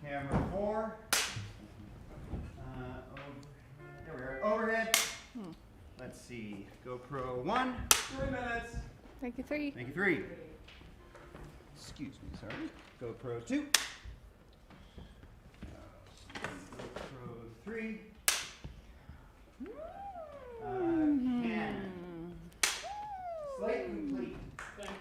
Camera 4. There we are. Overhead. Let's see. GoPro 1. 3 minutes. Thank you, 3. Thank you, 3. Excuse me, sorry. GoPro 2. GoPro 3. Canon. Slate complete. Thanks.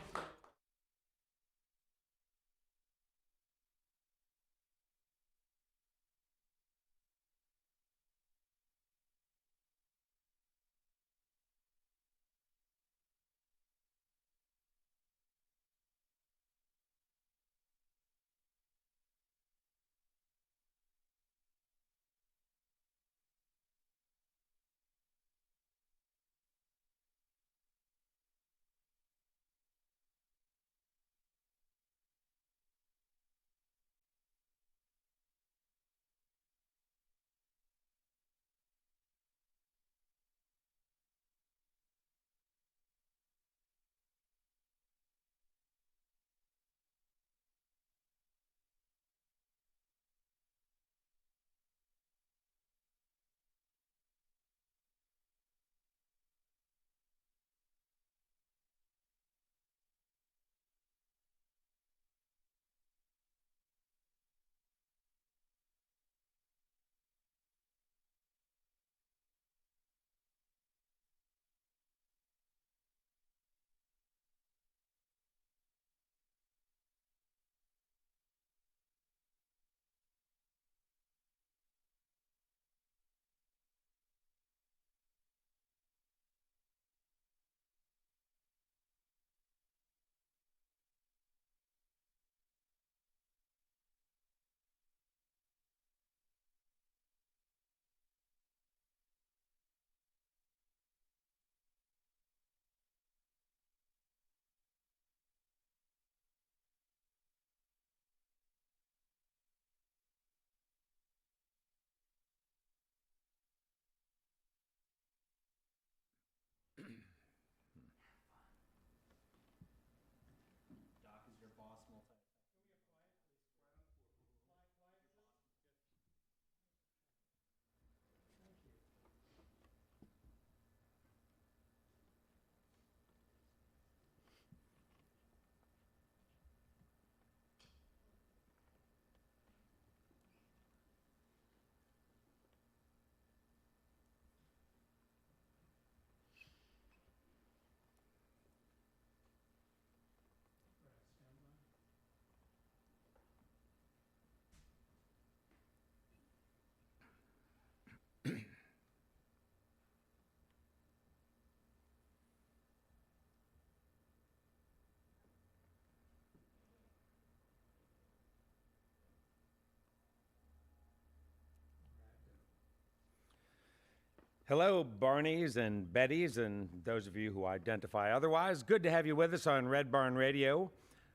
Hello, Barneys and Bettys, and those of you who identify otherwise. Good to have you with us on Red Barn Radio.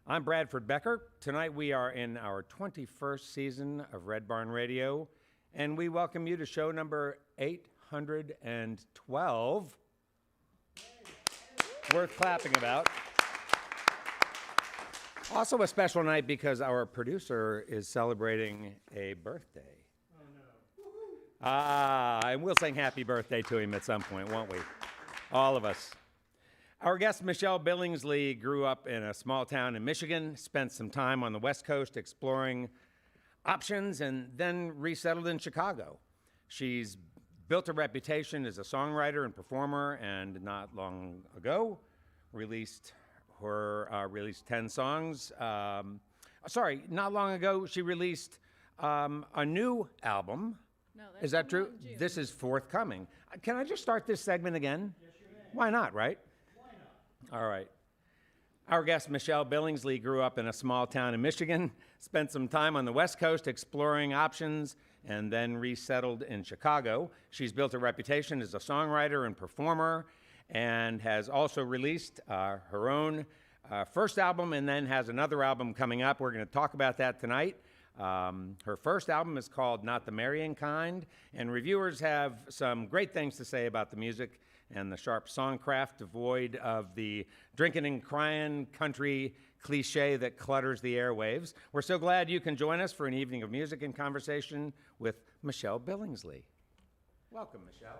I'm Bradford Becker. Tonight we are in our 21st season of Red Barn Radio, and we welcome you to show number 812. Worth clapping about. Also a special night because our producer is celebrating a birthday. And we'll sing happy birthday to him at some point, won't we? All of us. Our guest, Michelle Billingsley, grew up in a small town in Michigan, spent some time on the West Coast exploring options, and then resettled in Chicago. She's built a reputation as a songwriter and performer, and not long ago released 10 songs. Not long ago, she released a new album. No, that's Is that true? in June. This is forthcoming. Can I just start this segment again? Yes, you may. Why not, right? Why not? All right. Our guest, Michelle Billingsley, grew up in a small town in Michigan, spent some time on the West Coast exploring options, and then resettled in Chicago. She's built a reputation as a songwriter and performer, and has also released her own first album, and then has another album coming up. We're going to talk about that tonight. Her first album is called Not the Marrying Kind, and reviewers have some great things to say about the music and the sharp songcraft, devoid of the drinking and crying country cliche that clutters the airwaves. We're so glad you can join us for an evening of music and conversation with Michelle Billingsley. Welcome, Michelle.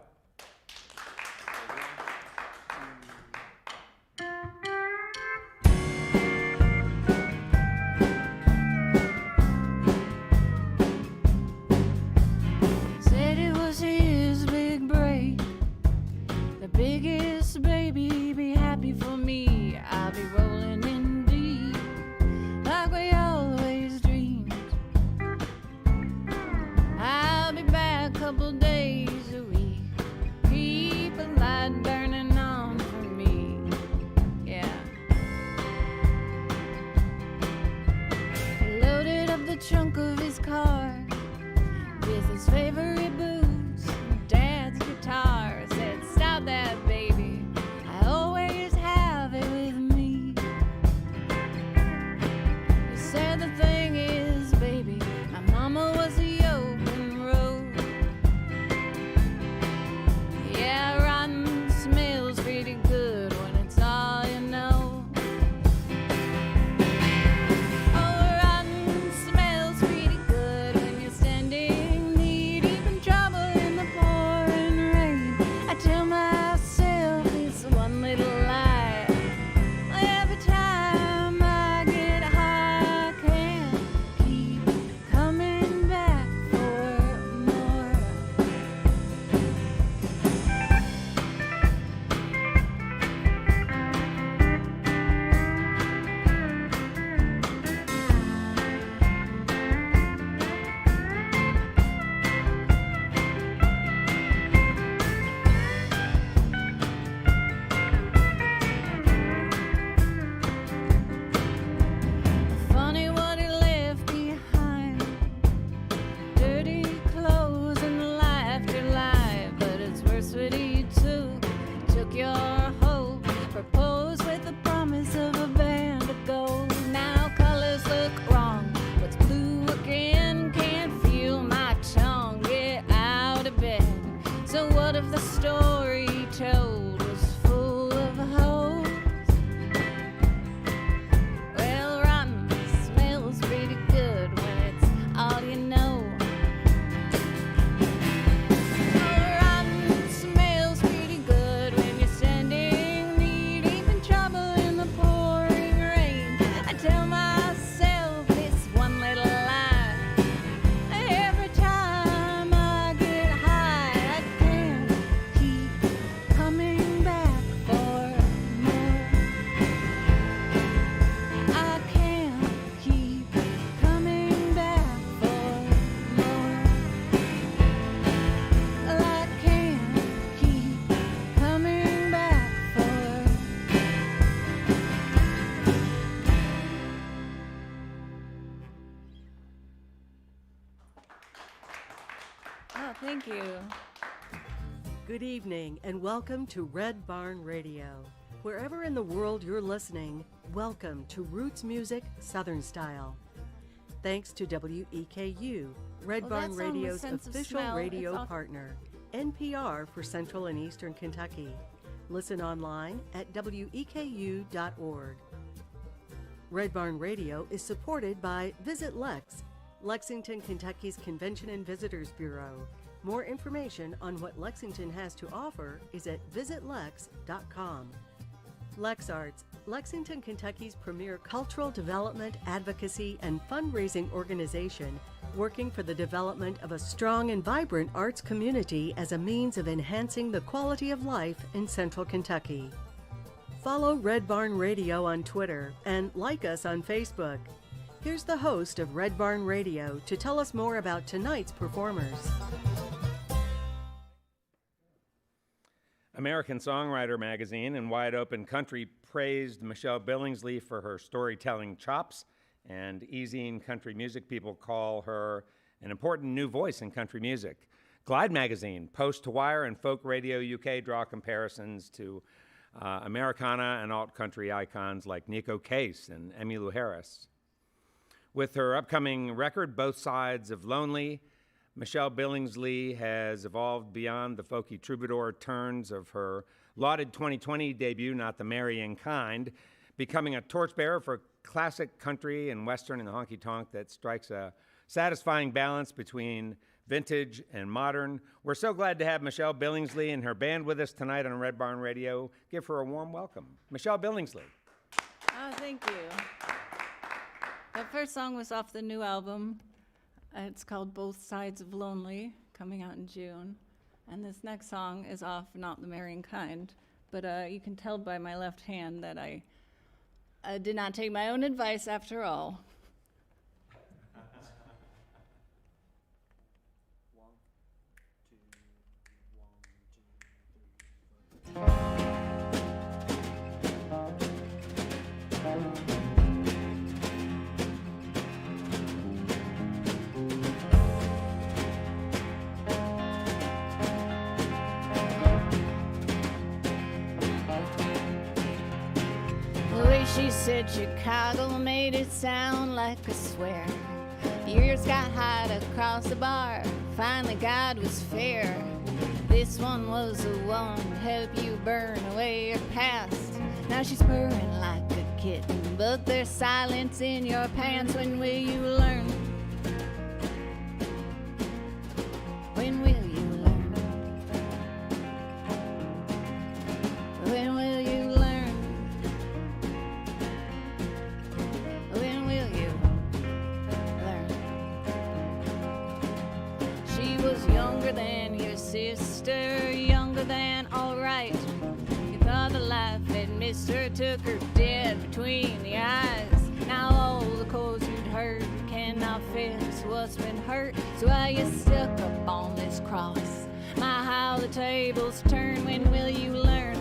Said it was his big break, the biggest baby, be happy for me. I'll be rolling in deep, like we always dreamed. I'll be back a couple days a week, keep a light burning on for me. Yeah. He loaded up the trunk of his car with his favorite boots and Dad's guitar. Said, stop that, baby, I always have it with me. He said, the thing is, baby, my mama was the open road. Yeah, rotten smells pretty good when it's all you know. Oh, rotten smells pretty good when you're standing knee deep in trouble in the pouring rain. I tell myself it's one little lie. Every time I get high, I can't keep coming back for more. Funny what he left behind, dirty clothes and life to life. But it's worse what he took. He took your hope, proposed with the promise of a band of gold. Now colors look wrong, what's blue again? Can't feel my tongue, get out of bed. So what if the story he told was full of hope? Well, rotten smells pretty good when it's all you know. Oh, rotten smells pretty good when you're standing knee deep in trouble in the pouring rain. I tell myself it's one little lie. Every time I get high, I can't keep coming back for more. I can't keep coming back for more. I can't keep coming back for. Oh, thank you. Good evening and welcome to Red Barn Radio. Wherever in the world you're listening, welcome to Roots Music Southern Style. Thanks to WEKU, Red Well, Barn that song was Radio's Sense of official Smell. radio It's all- partner, NPR for Central and Eastern Kentucky. Listen online at weku.org. Red Barn Radio is supported by Visit Lex, Lexington, Kentucky's Convention and Visitors Bureau. More information on what Lexington has to offer is at visitlex.com. LexArts, Lexington, Kentucky's premier cultural development, advocacy, and fundraising organization, working for the development of a strong and vibrant arts community as a means of enhancing the quality of life in Central Kentucky. Follow Red Barn Radio on Twitter and like us on Facebook. Here's the host of Red Barn Radio to tell us more about tonight's performers. American Songwriter magazine and Wide Open Country praised Michelle Billingsley for her storytelling chops, and Easy and country music people call her an important new voice in country music. Glide magazine, Post to Wire, and Folk Radio UK draw comparisons to Americana and alt-country icons like Nico Case and Emmylou Harris. With her upcoming record, Both Sides of Lonely, Michelle Billingsley has evolved beyond the folky troubadour turns of her lauded 2020 debut, Not the Marrying Kind, becoming a torchbearer for classic country and western and the honky-tonk that strikes a satisfying balance between vintage and modern. We're so glad to have Michelle Billingsley and her band with us tonight on Red Barn Radio. Give her a warm welcome. Michelle Billingsley. Oh, thank you. That first song was off the new album. It's called Both Sides of Lonely, coming out in June. And this next song is off Not the Marrying Kind. But you can tell by my left hand that I did not take my own advice after all. The way she said Chicago made it sound like a swear. Years got hot across the bar, finally God was fair. This one was the one to help you burn away your past. Now she's purring like a kitten, but there's silence in your pants. When will you learn? When will you learn? When will you learn? When will you learn? She was younger than your sister, younger than all right. You thought the life that missed her took her dead between the eyes. Now all the chords you'd heard cannot fix what's been hurt. So why you stuck up on this cross? My, how the tables turn. When will you learn?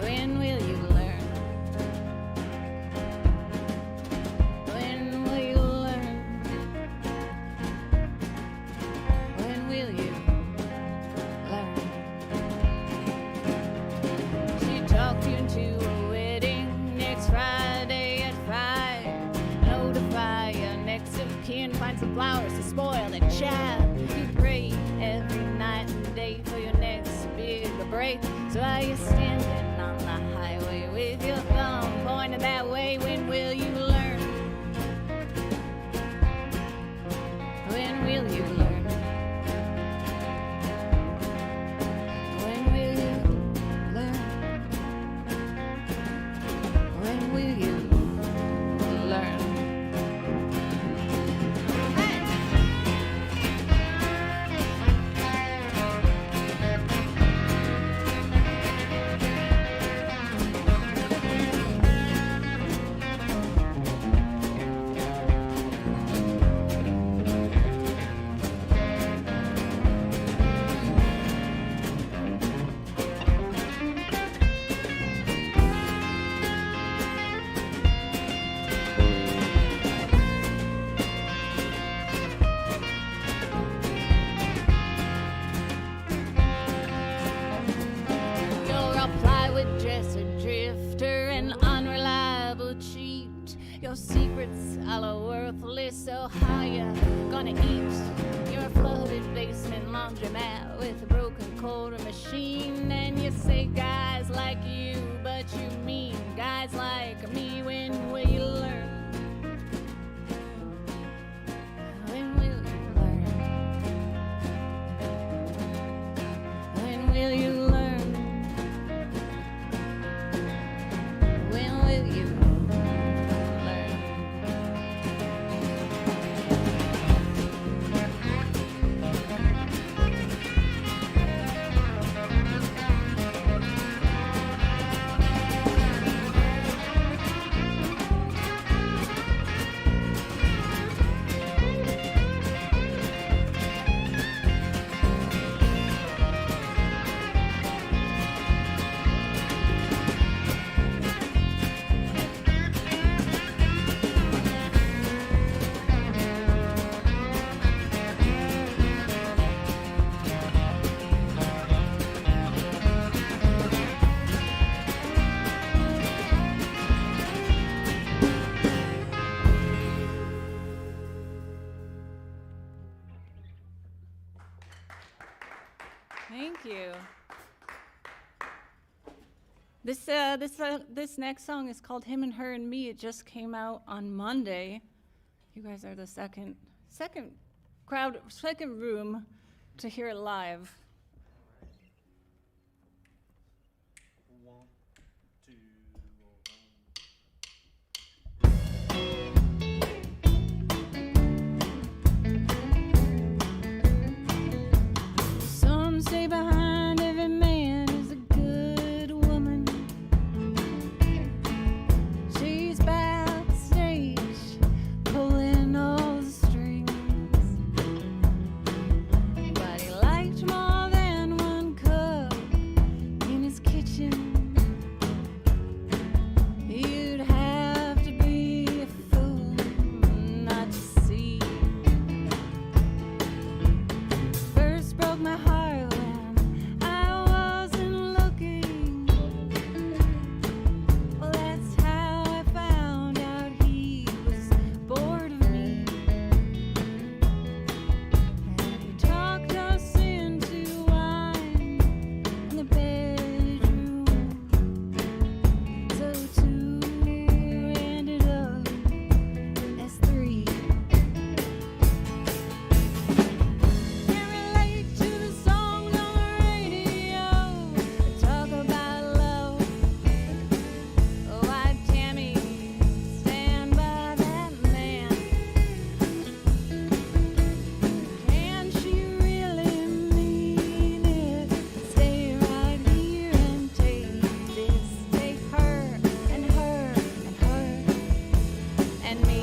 When will you learn? When will you learn? When will you learn? She talked you into a wedding next Friday at 5. Notify your next of kin, find some flowers to spoil the child. You pray every night and day for your next big break. So are you standing on the highway with your thumb pointed that way? When will you learn? When will you learn? When will you learn? When will you learn? Hey! You're a plywood dresser, drifter, and unreliable cheat. Your secrets all are worthless, so how you gonna eat? You're a flooded basement laundromat with a broken quarter machine. And you say guys like you, but you mean guys like me. When will you learn? When will you learn? When will you learn? When will you learn? Thank you. This next song is called "Him and Her and Me." It just came out on Monday. You guys are the second room to hear it live. One, two, Some say behind every man is a good woman. She's backstage, pulling all the strings. But he liked more than one cup in his kitchen. You'd have to be a fool not to see. First broke my heart when I wasn't looking. Well, that's how I found out he was bored of me. And he talked us into wine in the bedroom. So two ended up as three. Can't relate to the songs on the radio that talk about love. Oh, why Tammy stand by that man? Can she really mean it? Stay right here and take this. Take her and her and her and me.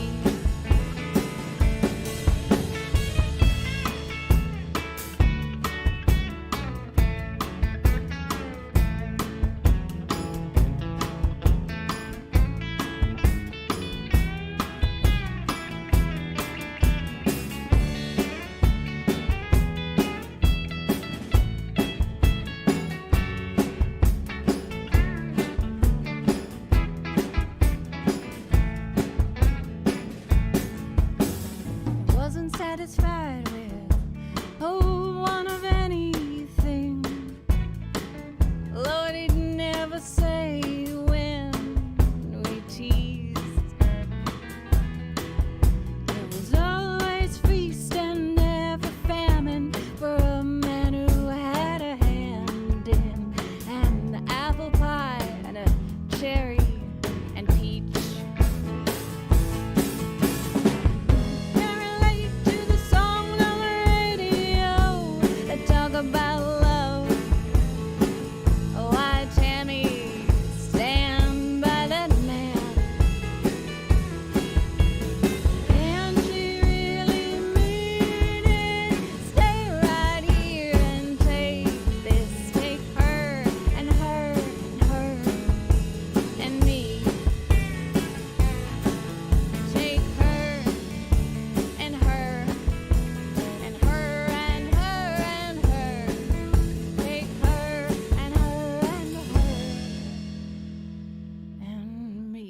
Wasn't satisfied with one of anything. Lord, he'd never say when we teased. There was always feast and never famine for a man who had a hand in an apple pie and a cherry and peach. Can't relate to the songs on the radio that talk about love. Oh, why Tammy stand by that man? Can she really mean it? Stay right here and take this. Take her and her and her and me. Take her and her and her and her and her. Take her and her and her and me.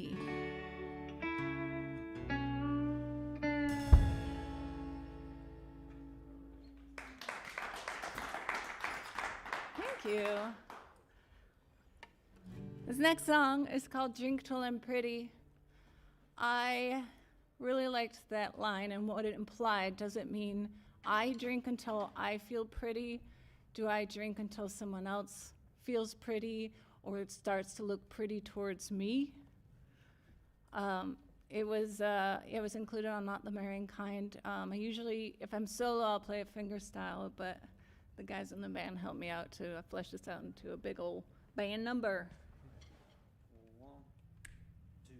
Thank you. This next song is called "Drink Till I'm Pretty." I really liked that line and what it implied. Does it mean I drink until I feel pretty? Do I drink until someone else feels pretty or it starts to look pretty towards me? It was included on Not the Marrying Kind. I usually, if I'm solo, I'll play a fingerstyle, but the guys in the band helped me out to flesh this out into a big old band number. one, two,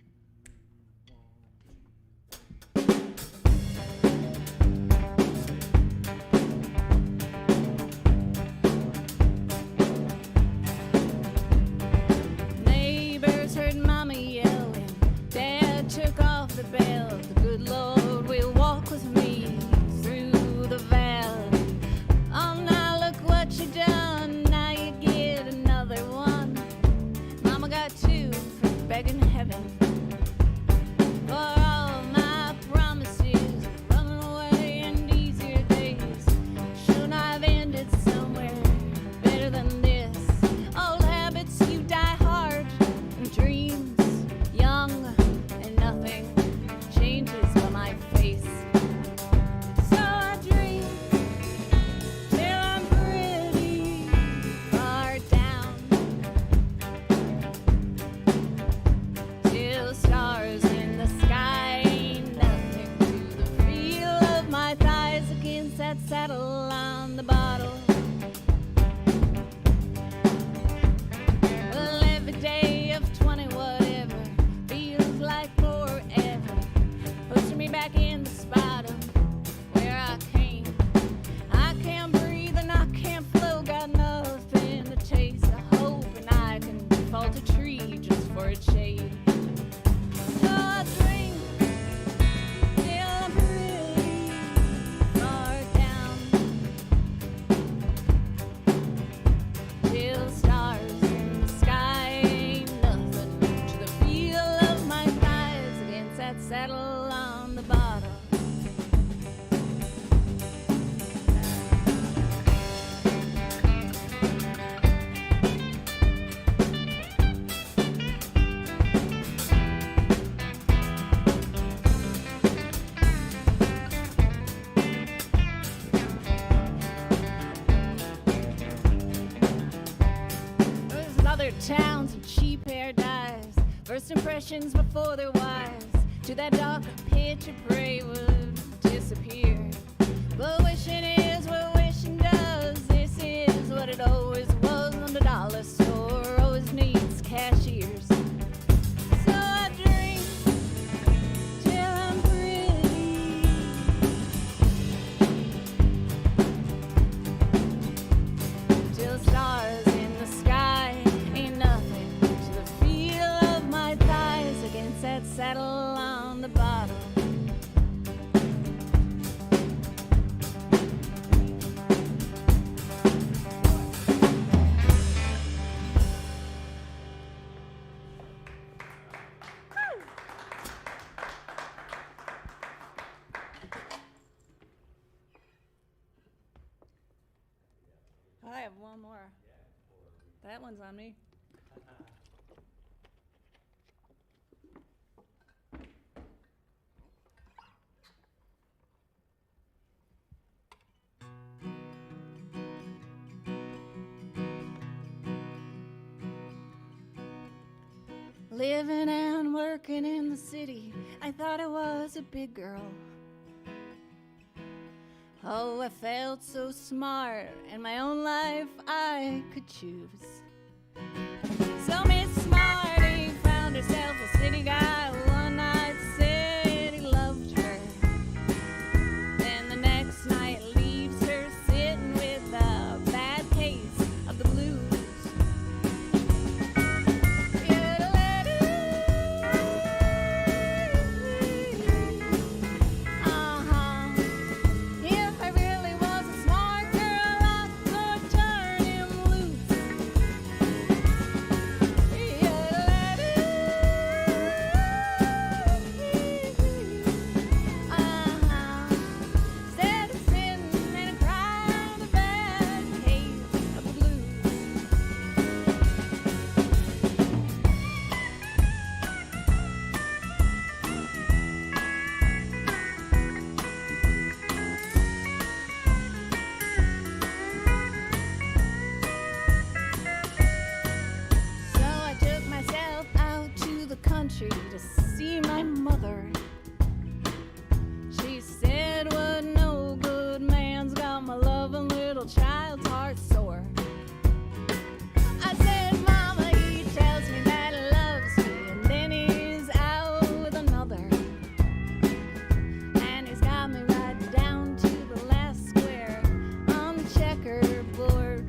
Neighbors heard Mama yelling. Dad took off the bell. The good Lord will walk with me through the valley. Oh, now look what you done. Now you get another one. Mama got two for begging heaven. For all my promises, running away and easier days. Shouldn't I've ended somewhere better than this? Old habits, you die hard. First impressions before they're wise, to that dark pit you pray would disappear. But wishing is what wishing does. This is what it always was on the dollar store. Always needs cashiers. So I drink till I'm pretty. Till the stars in the sky ain't nothing to the feel of my thighs against that saddle on the bottom. I have one more. That one's on me. Living and working in the city, I thought I was a big girl. Oh, I felt so smart. In my own life, I could choose. So Miss Smarty found herself a city guy who one night said he loved her. Then the next night leaves her sitting with a bad case of the blues. To see my mother. She said, what no good man's got my loving little child's heart sore. I said, Mama, he tells me that he loves me, and then he's out with another. And he's got me right down to the last square on the checkerboard.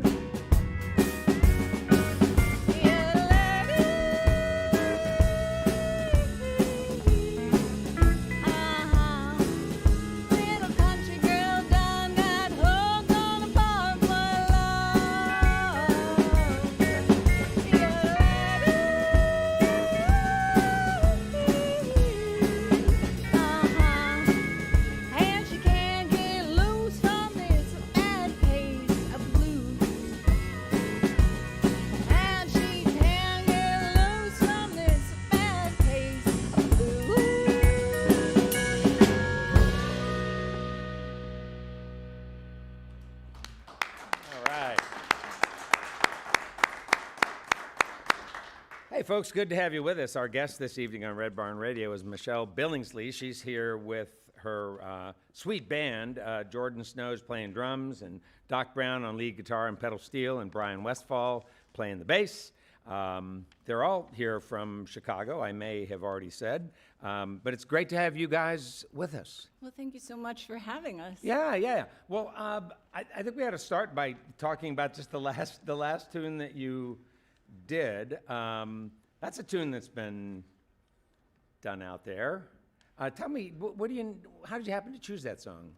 Hey, folks, good to have you with us. Our guest this evening on Red Barn Radio is Michelle Billingsley. She's here with her sweet band. Jordan Snow's playing drums, and Doc Brown on lead guitar and pedal steel, and Brian Westfall playing the bass. They're all here from Chicago, I may have already said. But it's great to have you guys with us. Well, thank you so much for having us. Yeah. Well, I think we had to start by talking about just the last tune that you did. That's a tune that's been done out there. Tell me, how did you happen to choose that song?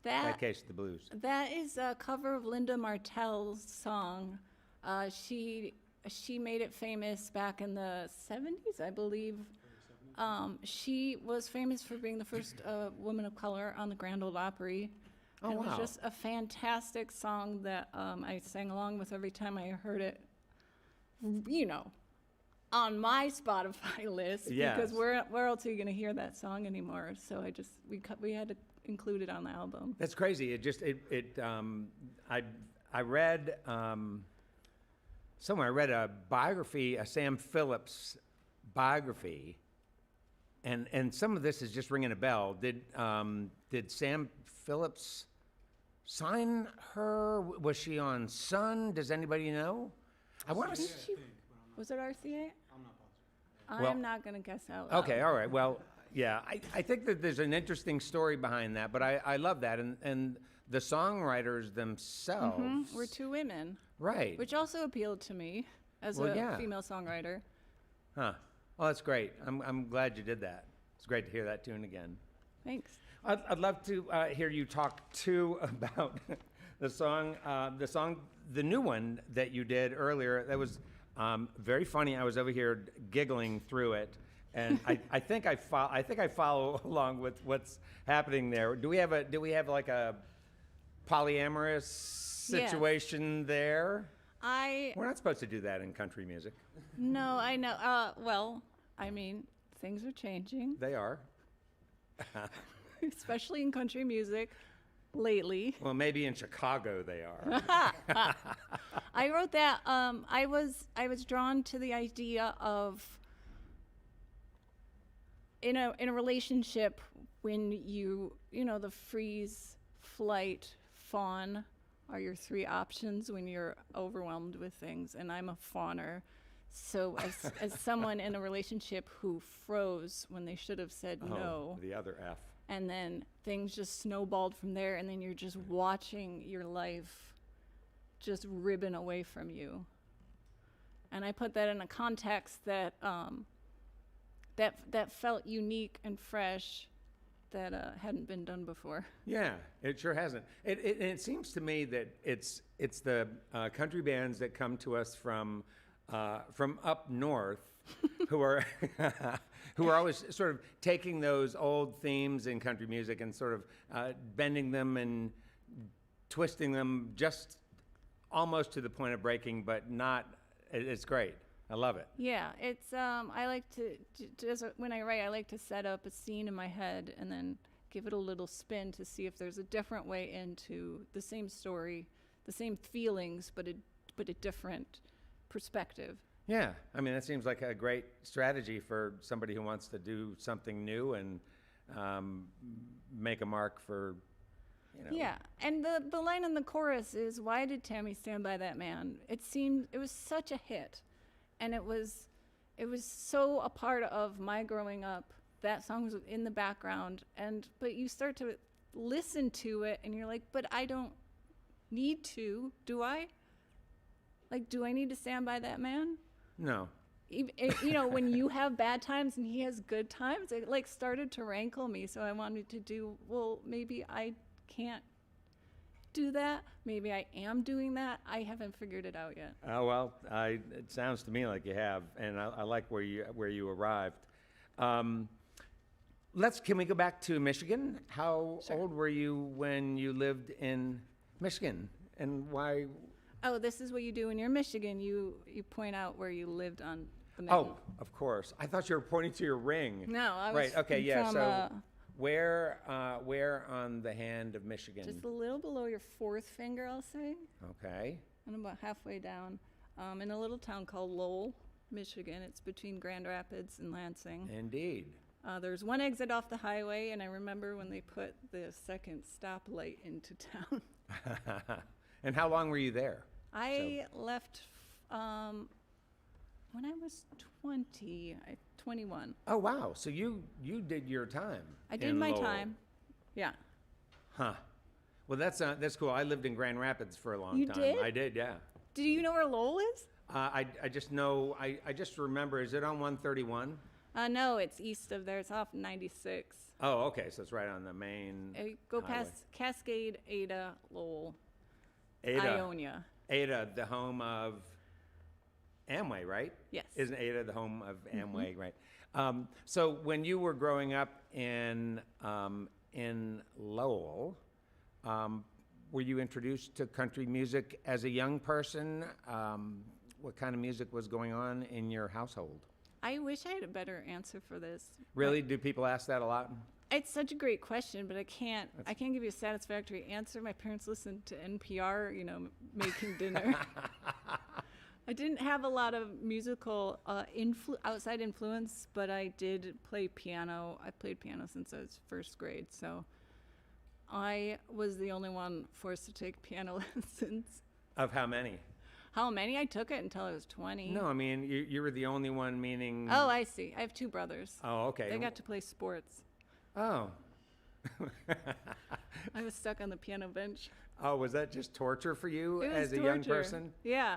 That Case of the Blues. That is a cover of Linda Martell's song. She made it famous back in the 70s, I believe. She was famous for being the first woman of color on the Grand Ole Opry. Oh, it was wow. just a fantastic song that I sang along with every time I heard it, on my Spotify list. Yes. Because where else are you going to hear that song anymore? So we had to include it on the album. That's crazy. I read somewhere, I read a biography, a Sam Phillips biography, and some of this is just ringing a bell. Did Sam Phillips sign her? Was she on Sun? Does anybody know? I want to. Was it RCA? Well- I'm not going to guess out loud. Okay, all right. Well, yeah, I think that there's an interesting story behind that, but I love that, and the songwriters themselves. We're two women, Right. which also appealed to me as Well, a yeah. female songwriter. Huh. Oh, that's great. I'm glad you did that. It's great to hear that tune again. Thanks. I'd love to hear you talk too about the new one that you did earlier. That was very funny. I was over here giggling through it, and I think I follow along with what's happening there. Do we have like a polyamorous situation there? We're not supposed to do that in country music. No, I know. Well, I mean, things are changing, They are. especially in country music lately. Well, maybe in Chicago they are. I wrote that. I was drawn to the idea of in a relationship when the freeze, flight, fawn are your three options when you're overwhelmed with things, and I'm a fawner. So as someone in a relationship who froze when they should have said no, The other F. and then things just snowballed from there, and then you're just watching your life just ribbon away from you. And I put that in a context that that felt unique and fresh, that hadn't been done before. Yeah, it sure hasn't. It seems to me that it's the country bands that come to us from up north who are who are always sort of taking those old themes in country music and sort of bending them and twisting them just almost to the point of breaking, but not. It's great. I love it. Yeah, it's I like to just when I write, I like to set up a scene in my head and then give it a little spin to see if there's a different way into the same story, the same feelings, but a different perspective. Yeah, I mean, that seems like a great strategy for somebody who wants to do something new and make a mark for, Yeah, and the line in the chorus is, "Why did Tammy stand by that man?" It was such a hit, and it was so a part of my growing up. That song was in the background, but you start to listen to it, and you're like, "But I don't need to, do I? Like, do I need to stand by that man?" No. When you have bad times and he has good times, it like started to rankle me. So I wanted to do, well, maybe I can't do that. Maybe I am doing that. I haven't figured it out yet. Oh well, it sounds to me like you have, and I like where you arrived. Can we go back to Michigan? How Sure. old were you when you lived in Michigan, and why? Oh, this is what you do when you're in Michigan. You point out where you lived on the map. Oh, of course. I thought you were pointing to your ring. No, I was Right. Okay. Yeah. from, So, where on the hand of Michigan? just a little below your fourth finger, I'll say, Okay. and about halfway down, in a little town called Lowell, Michigan. It's between Grand Rapids and Lansing. Indeed. There's one exit off the highway, and I remember when they put the second stoplight into town. And how long were you there? I left when I was 21. Oh wow! So you did your time. I did in my Lowell. time. Yeah. Huh. Well, that's cool. I lived in Grand Rapids for a long You time. did? I did. Yeah. Do you know where Lowell is? I just know. I just remember. Is it on 131? No, it's east of there. It's off 96. Oh, okay. So it's right on the main. Go highway. past Cascade, Ada, Lowell, Ada. Ionia. Ada, the home of Amway, right? Yes. Isn't Ada the home of Amway, right? So when you were growing up in Lowell, were you introduced to country music as a young person? What kind of music was going on in your household? I wish I had a better answer for this. Really? Do people ask that a lot? It's such a great question, but I can't give you a satisfactory answer. My parents listened to NPR, making dinner. I didn't have a lot of musical outside influence, but I did play piano. I played piano since I was first grade, so I was the only one forced to take piano lessons. Of how many? How many? I took it until I was 20. No, I mean, you were the only one, meaning... Oh, I see. I have two brothers. Oh, okay. They got to play sports. Oh. I was stuck on the piano bench. Oh, was that just torture for you It was as a young torture. person? Yeah.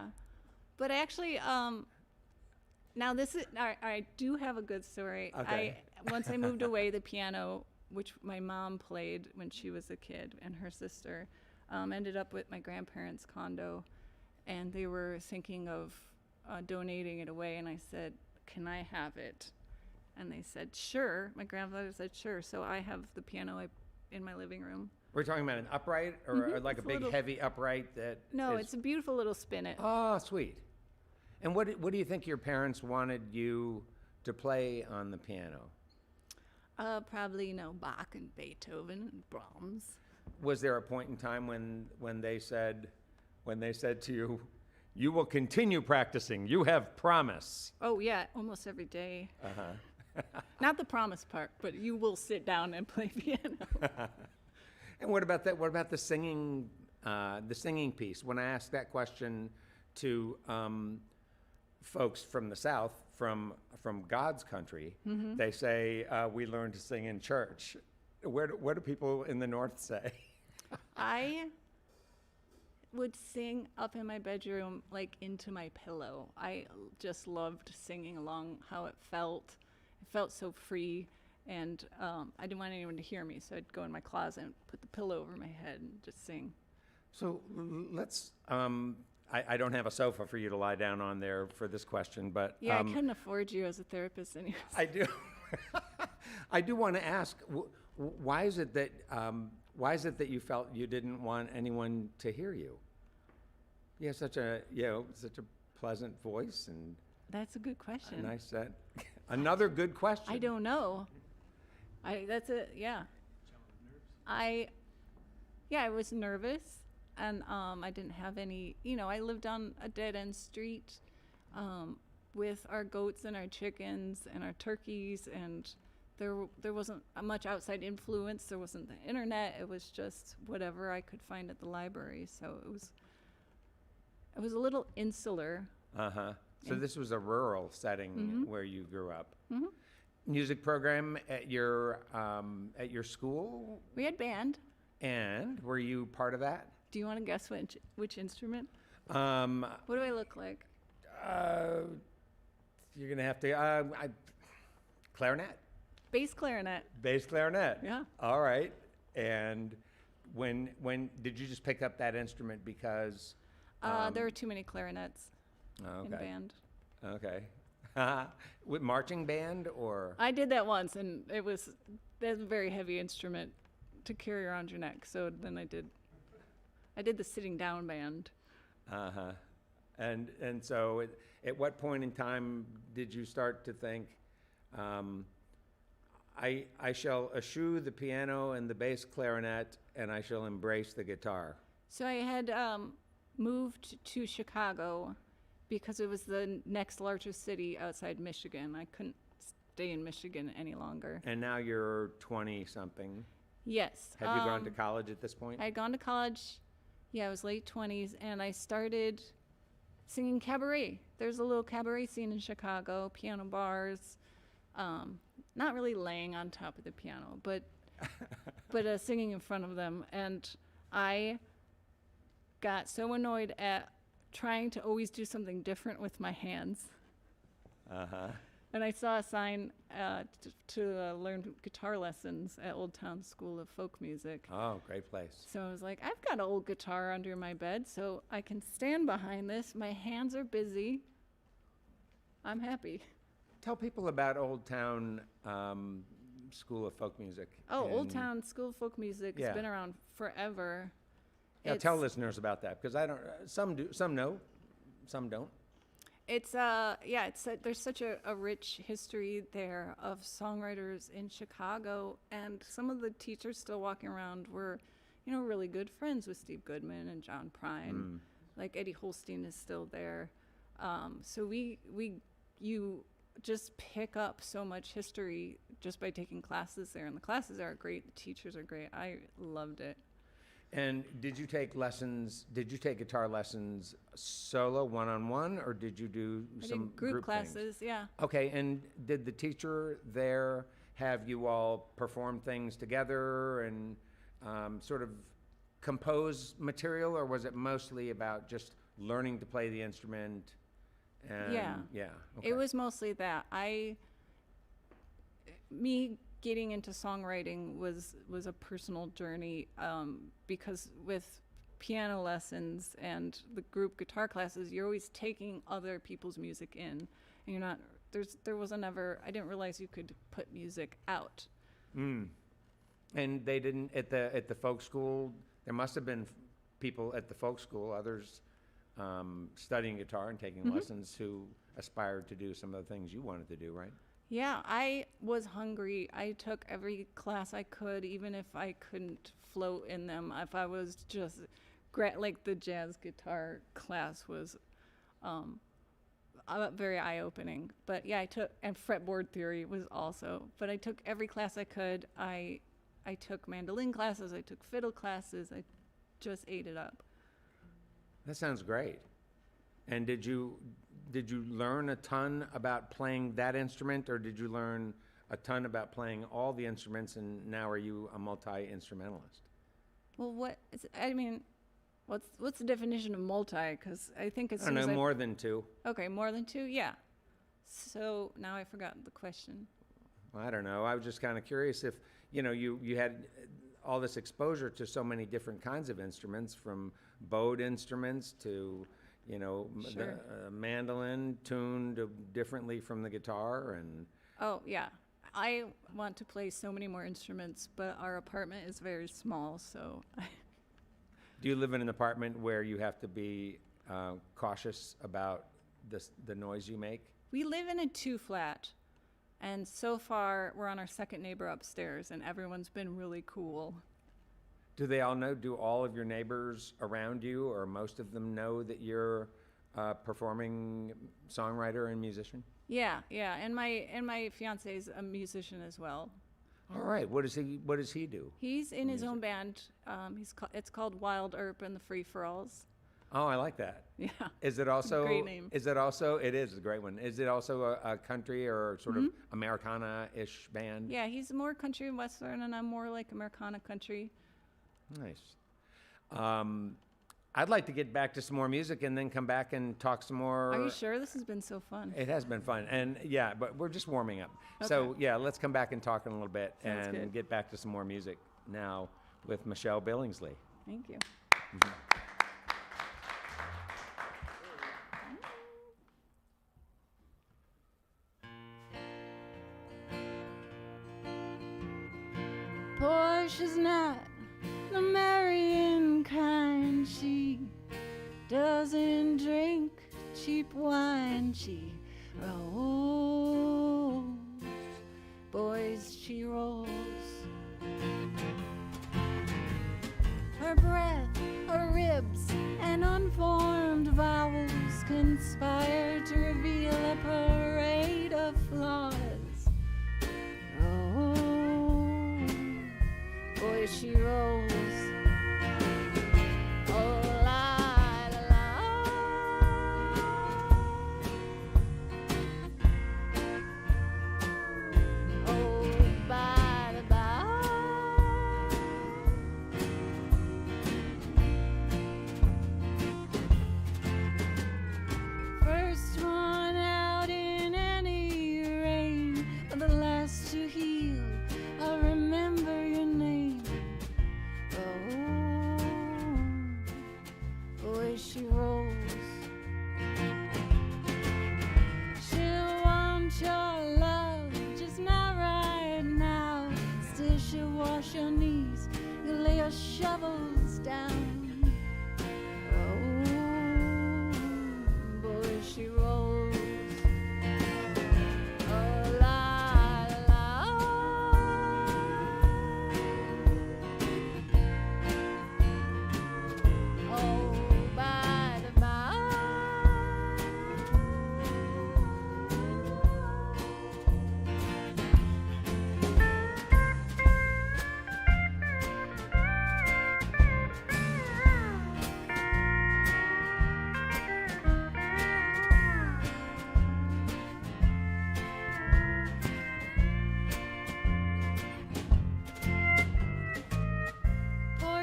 But actually, now this is, I do have a good story. Okay. Once I moved away, the piano, which my mom played when she was a kid, and her sister, ended up with my grandparents' condo, and they were thinking of donating it away, and I said, can I have it? And they said, sure. My grandfather said, sure. So I have the piano in my living room. We're talking about an upright or like a It's a big little- heavy upright that No, is- it's a beautiful little spinet. Oh, sweet. And what do you think your parents wanted you to play on the piano? Probably, Bach and Beethoven and Brahms. Was there a point in time when they said to you, you will continue practicing, you have promise? Oh, yeah, almost every day. Uh-huh. Not the promise part, but you will sit down and play piano. And what about that? What about the singing piece? When I ask that question to folks from the South, from God's country, they say we learn to sing in church. What do people in the North say? I would sing up in my bedroom, like into my pillow. I just loved singing along how it felt. It felt so free. And I didn't want anyone to hear me, so I'd go in my closet and put the pillow over my head and just sing. So let's. I don't have a sofa for you to lie down on there for this question, but Yeah, I couldn't afford you as a therapist anyways. I do. I do want to ask, why is it that you felt you didn't want anyone to hear you? You have such a pleasant voice and That's a good question. a nice set. Another good question. I don't know. Yeah. I was nervous, and I didn't have any, I lived on a dead-end street with our goats and our chickens and our turkeys, and there wasn't much outside influence. There wasn't the internet. It was just whatever I could find at the library. So it was a little insular. Uh-huh. So this was a rural setting where you grew up. Mm-hmm. Music program at your school? We had band. And were you part of that? Do you want to guess which instrument? Um, What do I look like? You're gonna have to. Clarinet, Bass clarinet. bass clarinet. Yeah. All right. And when did you just pick up that instrument because? There were too many clarinets in Okay. band. Okay. With marching band or? I did that once, and that's a very heavy instrument to carry around your neck. So then I did the sitting down band. Uh-huh. And so at what point in time did you start to think, I shall eschew the piano and the bass clarinet, and I shall embrace the guitar? So I had moved to Chicago because it was the next largest city outside Michigan. I couldn't stay in Michigan any longer. And now you're 20-something. Yes. Have you gone to college at this point? I had gone to college. Yeah, I was late 20s, and I started singing cabaret. There's a little cabaret scene in Chicago, piano bars, not really laying on top of the piano, but singing in front of them. And I got so annoyed at trying to always do something different with my hands. Uh-huh. And I saw a sign to learn guitar lessons at Old Town School of Folk Music. Oh, great place. So I was like, I've got an old guitar under my bed, so I can stand behind this. My hands are busy. I'm happy. Tell people about Old Town School of Folk Music. Oh, Old in- Town School of Folk Music Yeah. has been around forever. Yeah, tell listeners about that, because I don't. Some do, some know, some don't. There's such a rich history there of songwriters in Chicago, and some of the teachers still walking around were, really good friends with Steve Goodman and John Prine. Like Eddie Holstein is still there. So you just pick up so much history just by taking classes there, and the classes are great. The teachers are great. I loved it. And did you take guitar lessons solo, one-on-one, or did you do I some did group things? classes, yeah. Okay, and did the teacher there have you all perform things together and sort of compose material, or was it mostly about just learning to play the instrument? And Yeah. Okay. It was mostly that. Me getting into songwriting was a personal journey, because with piano lessons and the group guitar classes, you're always taking other people's music in, and you're not. There wasn't ever. I didn't realize you could put music out. And they didn't at the folk school. There must have been people at the folk school, others studying guitar and taking lessons, who aspired to do some of the things you wanted to do, right? Yeah, I was hungry. I took every class I could, even if I couldn't float in them. If I was just like the jazz guitar class was very eye-opening. But yeah, and fretboard theory was also. But I took every class I could. I took mandolin classes. I took fiddle classes. I just ate it up. That sounds great. And did you learn a ton about playing that instrument, or did you learn a ton about playing all the instruments, and now are you a multi-instrumentalist? Well, what's the definition of multi? Because I think as I soon don't as know, more than two. Okay, more than two, yeah. So now I forgot the question. I don't know. I was just kind of curious if, you had all this exposure to so many different kinds of instruments, from bowed instruments to, Sure. the mandolin tuned differently from the guitar, and Oh, yeah. I want to play so many more instruments, but our apartment is very small, so do you live in an apartment where you have to be cautious about the noise you make? we live in a 2-flat. And so far, we're on our second neighbor upstairs, and everyone's been really cool. Do all of your neighbors around you, or most of them, know that you're a performing songwriter and musician? Yeah, and my fiance is a musician as well. All right. What does he do? He's in his own band. It's called Wild Earp and the Free For Alls. Oh, I like that. Yeah. Is it also Great name. Is it also? It is a great one. Is it also a country or sort of Americana-ish band? Yeah, he's more country and western, and I'm more like Americana country. Nice. I'd like to get back to some more music and then come back and talk some more. Are you sure? This has been so fun. It has been fun, and yeah, but we're just warming up. Okay. So yeah, let's come back and talk in a little bit. Sounds and good. get back to some more music now with Michelle Billingsley. Thank you. Portia's not the marrying kind. She doesn't drink cheap wine. She rolls, boys, she rolls. Her breath, her ribs, and unformed vowels conspire to reveal a parade of flaws. Oh, boy, she rolls. Oh, la, la, la. Oh, bye, bye. First one out in any rain, the last to heal. I'll remember your name. Oh, boy, she rolls. She'll want your love, just not right now. Still, she'll wash your knees. You lay your shovels down. Oh, boy, she rolls. Oh, la, la, la. Oh, bye, bye.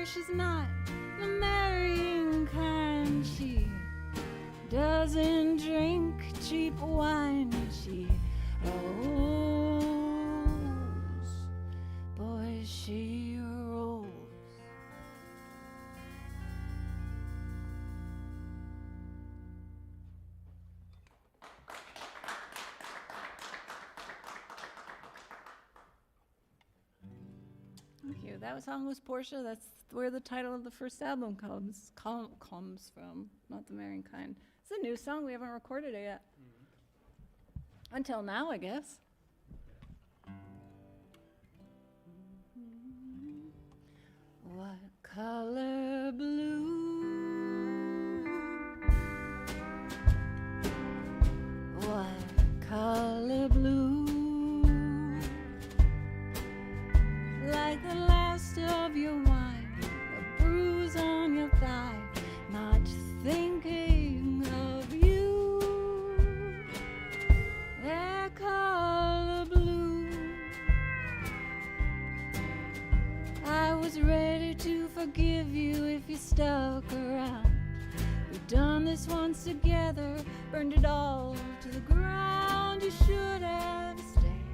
sure she's not the marrying kind. She doesn't drink cheap wine. She rolls, boy, she rolls. Thank you. That song was Portia. That's where the title of the first album comes from, not the marrying kind. It's a new song. We haven't recorded it yet. Until now, I guess. What color blue? What color blue? Like the last of your wine, a bruise on your thigh, not thinking of you. That color blue. I was ready to forgive you if you stuck around. We've done this once together, burned it all to the ground. You should have stayed,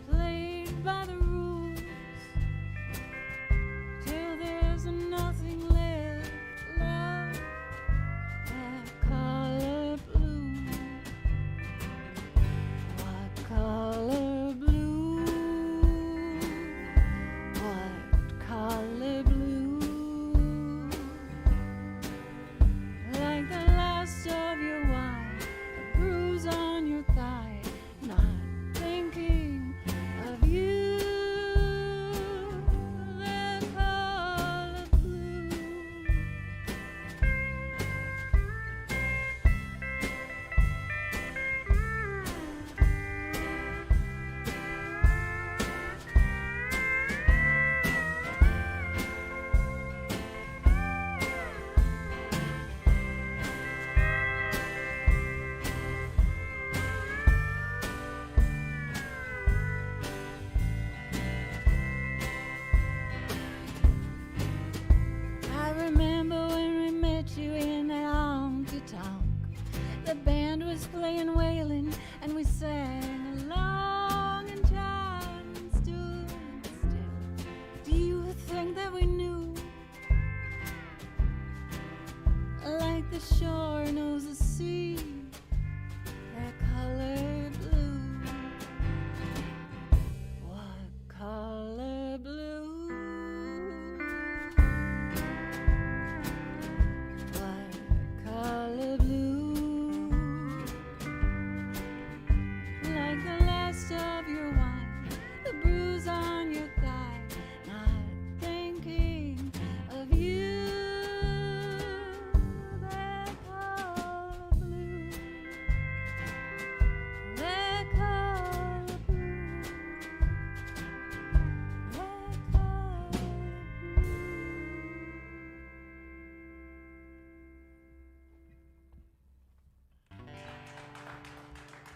played by the rules, till there's nothing left, love. That color blue. What color blue? What color blue? Like the last of your wine, a bruise on your thigh, not thinking of you. That color blue. I remember when we met you in that honky-tonk. The band was playing Waylon and we sang along, and time stood still. Do you think that we knew? Like the shore knows the sea, that color blue. What color blue? What color blue? Like the last of your wine, the bruise on your thigh, not thinking of you. That color blue. That color blue. That color blue.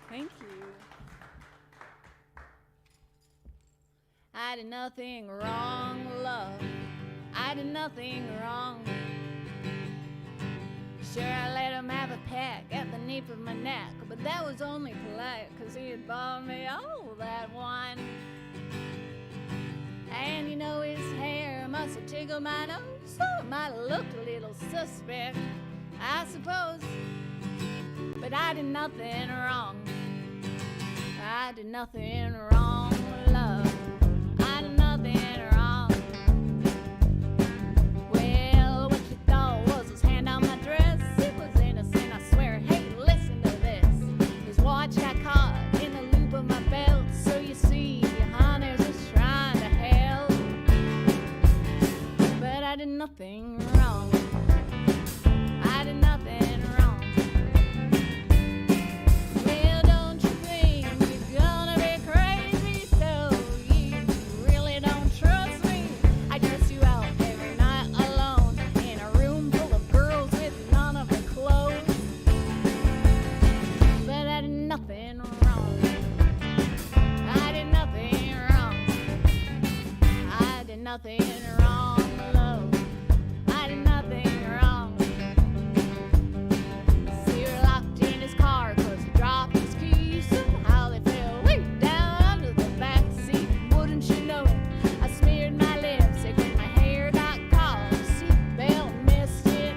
Thank you. I did nothing wrong, love. I did nothing wrong. Sure, I let him have a peck at the nape of my neck, but that was only polite, 'cause he had bought me all that wine. And you know his hair must have tickled my nose, so it might have looked a little suspect, I suppose. But I did nothing wrong. I did nothing wrong, love. I did nothing wrong. Well, what you thought was his hand on my dress, it was innocent, I swear. Hey, listen to this. His watch got caught in the loop of my belt, so you see, honey's just trying to help. But I did nothing wrong. I did nothing wrong. Well, don't you think you're gonna be crazy? nothing wrong, love. I did nothing wrong. See her locked in his car 'cause he dropped his keys. Somehow they fell way down under the back seat. Wouldn't you know it? I smeared my lipstick when my hair got caught. The seatbelt missed it.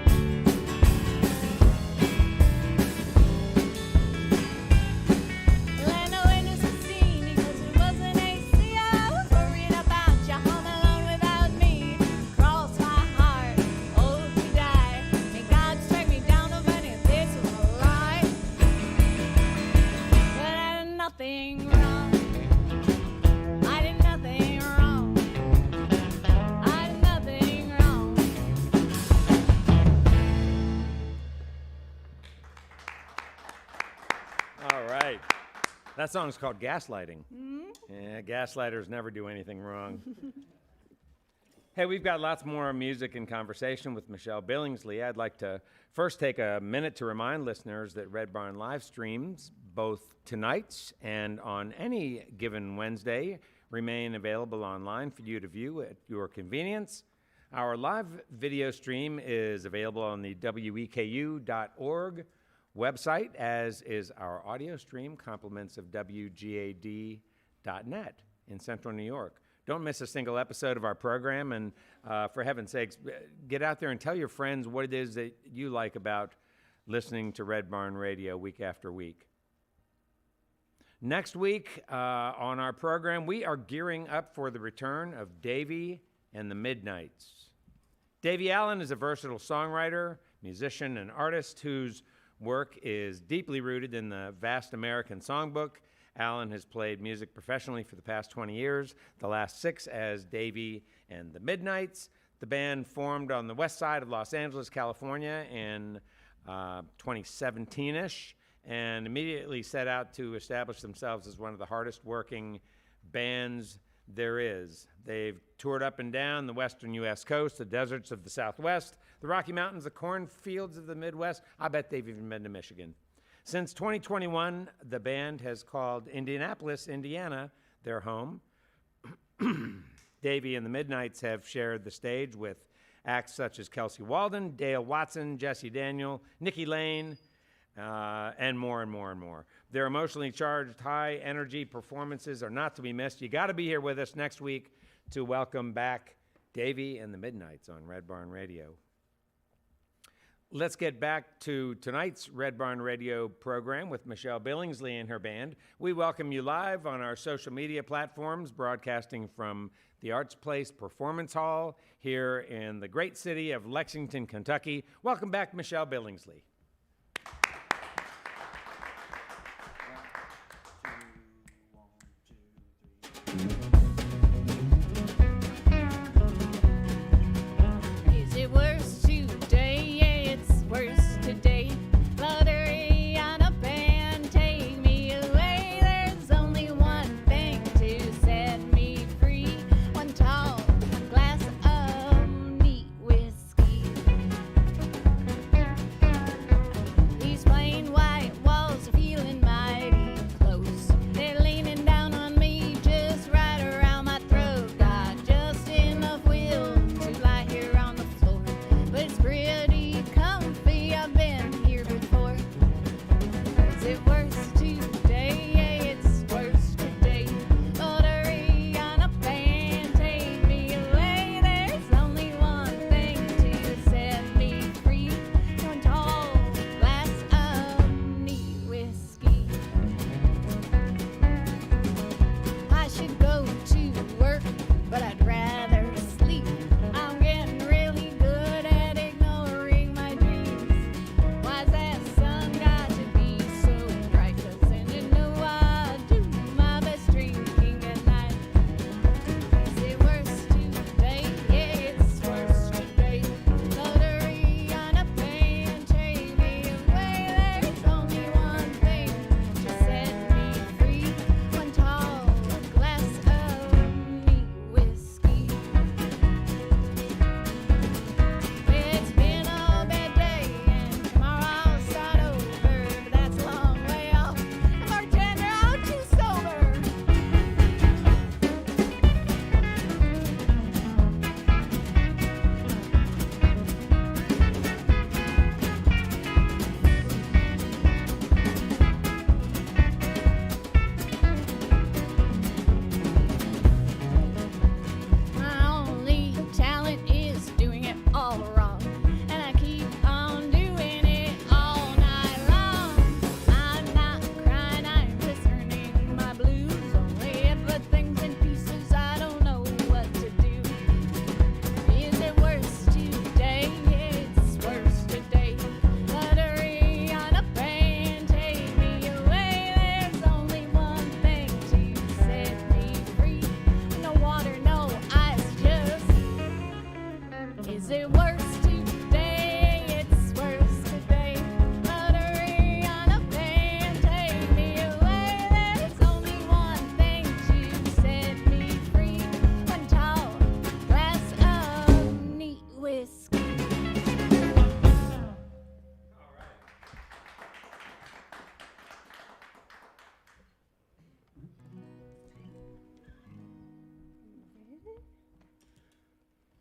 Well, I know witness could see me 'cause it wasn't AC. I was worried about you home alone without me. Cross my heart, oh, to die. May God strike me down even if this was a lie. But I did nothing wrong. I did nothing wrong. I did nothing wrong. All right. That song's called Gaslighting. Yeah, gaslighters never do anything wrong. Hey, we've got lots more music and conversation with Michelle Billingsley. I'd like to first take a minute to remind listeners that Red Barn live streams, both tonight's and on any given Wednesday, remain available online for you to view at your convenience. Our live video stream is available on the weku.org website, as is our audio stream, compliments of WGAD.net in Central New York. Don't miss a single episode of our program, and for heaven's sakes, get out there and tell your friends what it is that you like about listening to Red Barn Radio week after week. Next week on our program, we are gearing up for the return of Davy and the Midnights. Davy Allen is a versatile songwriter, musician, and artist whose work is deeply rooted in the vast American songbook. Allen has played music professionally for the past 20 years, the last 6 as Davy and the Midnights. The band formed on the west side of Los Angeles, California in 2017-ish, and immediately set out to establish themselves as one of the hardest working bands there is. They've toured up and down the western U.S. coast, the deserts of the Southwest, the Rocky Mountains, the cornfields of the Midwest. I bet they've even been to Michigan. Since 2021, the band has called Indianapolis, Indiana, their home. Davy and the Midnights have shared the stage with acts such as Kelsey Walden, Dale Watson, Jesse Daniel, Nikki Lane, and more and more and more. Their emotionally charged, high-energy performances are not to be missed. You got to be here with us next week to welcome back Davy and the Midnights on Red Barn Radio. Let's get back to tonight's Red Barn Radio program with Michelle Billingsley and her band. We welcome you live on our social media platforms, broadcasting from the Arts Place Performance Hall here in the great city of Lexington, Kentucky. Welcome back, Michelle Billingsley. Is it worse today? Yeah, it's worse today. Lottery on a band, take me away. There's only one thing to set me free. One tall glass of neat whiskey.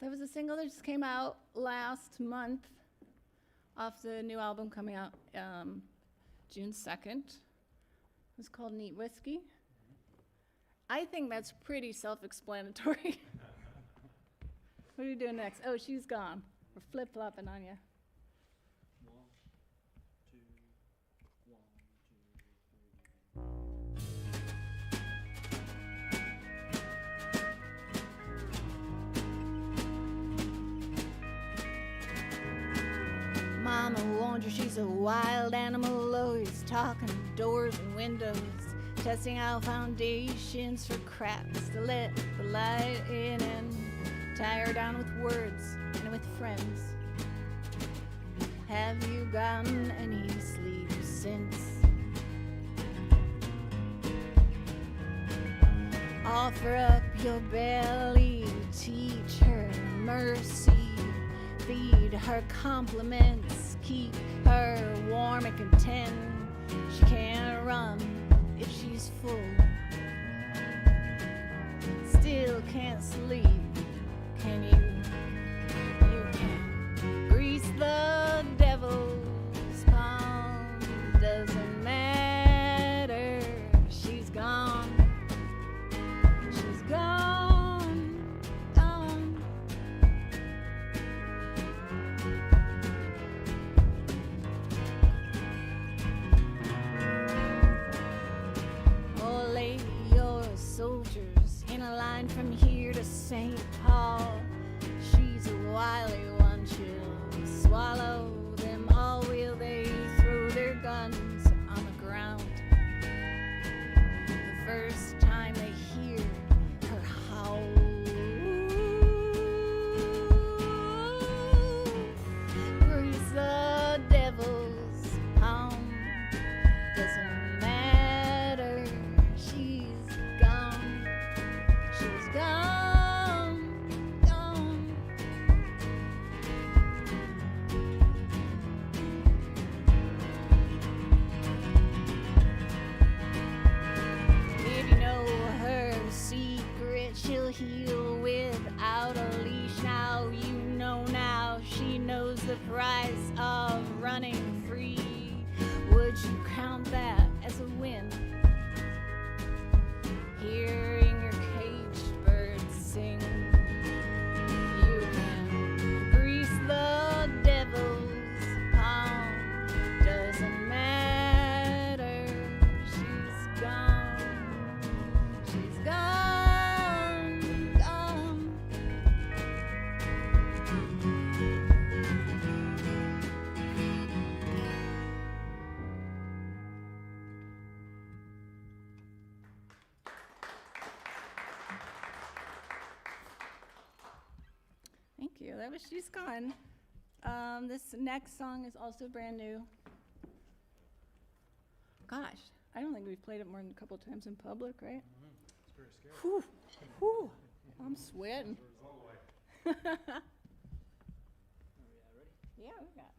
That was a single that just came out last month off the new album coming out June 2nd. It's called Neat Whiskey. I think that's pretty self-explanatory. What are you doing next? Oh, she's gone. We're flip-flopping on you. Mama warned her she's a wild animal, always talking doors and windows, testing out foundations for cracks to let the light in, and tie her down with words and with friends. Have you gotten any sleep since? Offer up your belly, teach her mercy, feed her compliments, keep her warm and content. She can't run if she's full, still can't sleep, can you? You can grease the devil's palm, doesn't matter, she's gone, she's gone, gone. Oh lady, your soldiers in a line from here to St. Paul. She's a wily one, she'll swallow them all. Will they throw their guns on the ground? The first time they hear her howl, grease the devil's palm, doesn't matter, she's gone, she's gone, gone. If you know her secret, she'll heal without a leash. Now you know, now she knows the price of running free. Would you count that as a win? Hearing your caged birds sing. You can grease the devil's palm, doesn't matter, she's gone, she's gone, gone. Thank you. That was She's Gone. This next song is also brand new. Gosh, I don't think we've played it more than a couple times in public, right? It's very scary. Whew, whew, I'm sweating. Yeah, we got.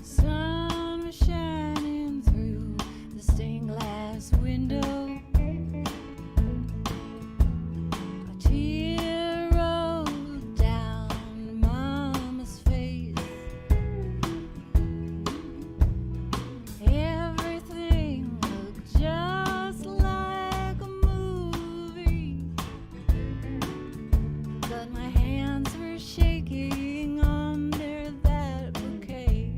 Sun was shining through the stained glass window. A tear rolled down Mama's face. Everything looked just like a movie, but my hands were shaking under that bouquet.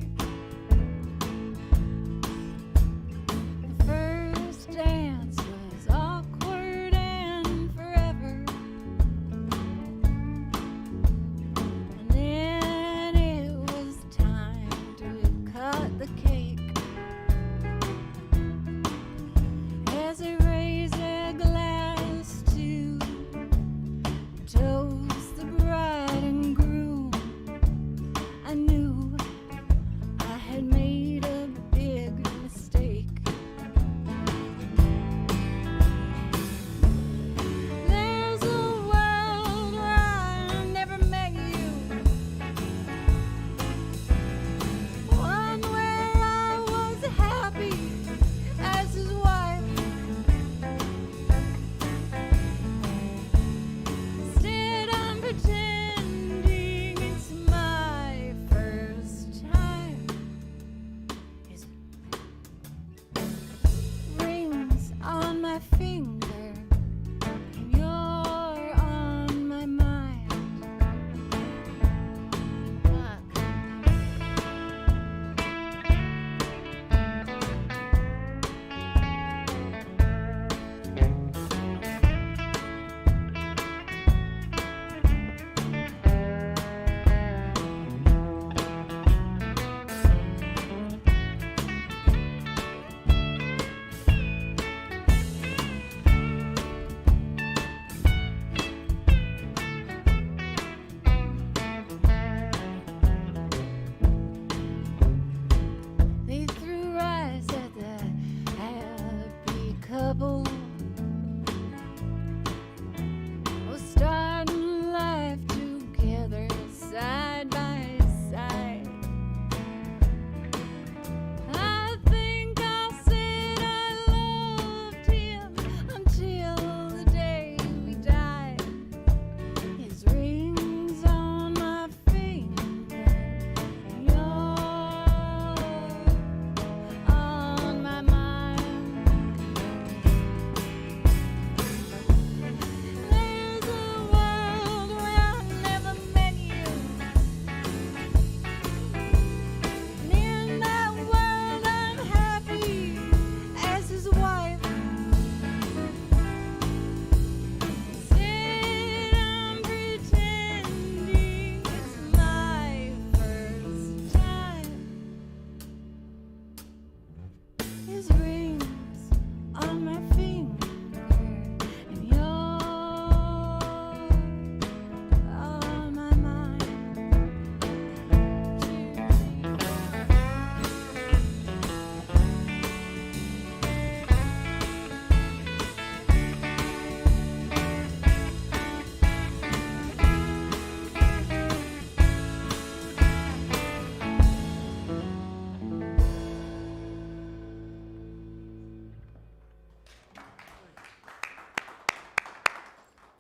The first dance was awkward and forever, and then it was time to cut the cake. As I raised a glass to toast the bride and groom,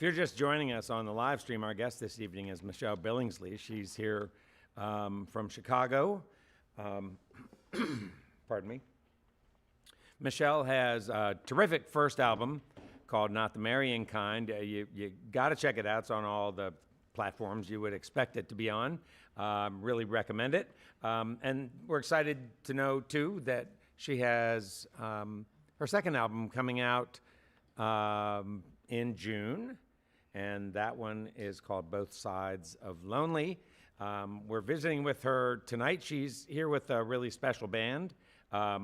you're just joining us on the live stream, our guest this evening is Michelle Billingsley. She's here from Chicago. Pardon me. Michelle has a terrific first album called Not the Marrying Kind. You got to check it out. It's on all the platforms you would expect it to be on. Really recommend it. And we're excited to know, too, that she has her second album coming out in June, and that one is called Both Sides of Lonely. We're visiting with her tonight. She's here with a really special band. I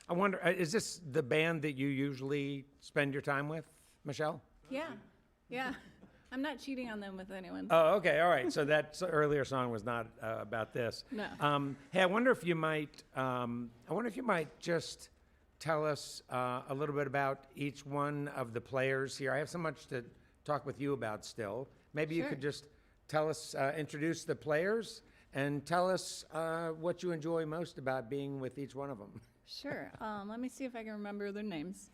wonder, is this the band that you usually spend your time with, Michelle? Yeah. I'm not cheating on them with anyone. Oh, okay, all right. So that earlier song was not about this. No. Hey, I wonder if you might just tell us a little bit about each one of the players here. I have so much to talk with you about still. Maybe you Sure. could just tell us, introduce the players, and tell us what you enjoy most about being with each one of them. Sure. Let me see if I can remember their names.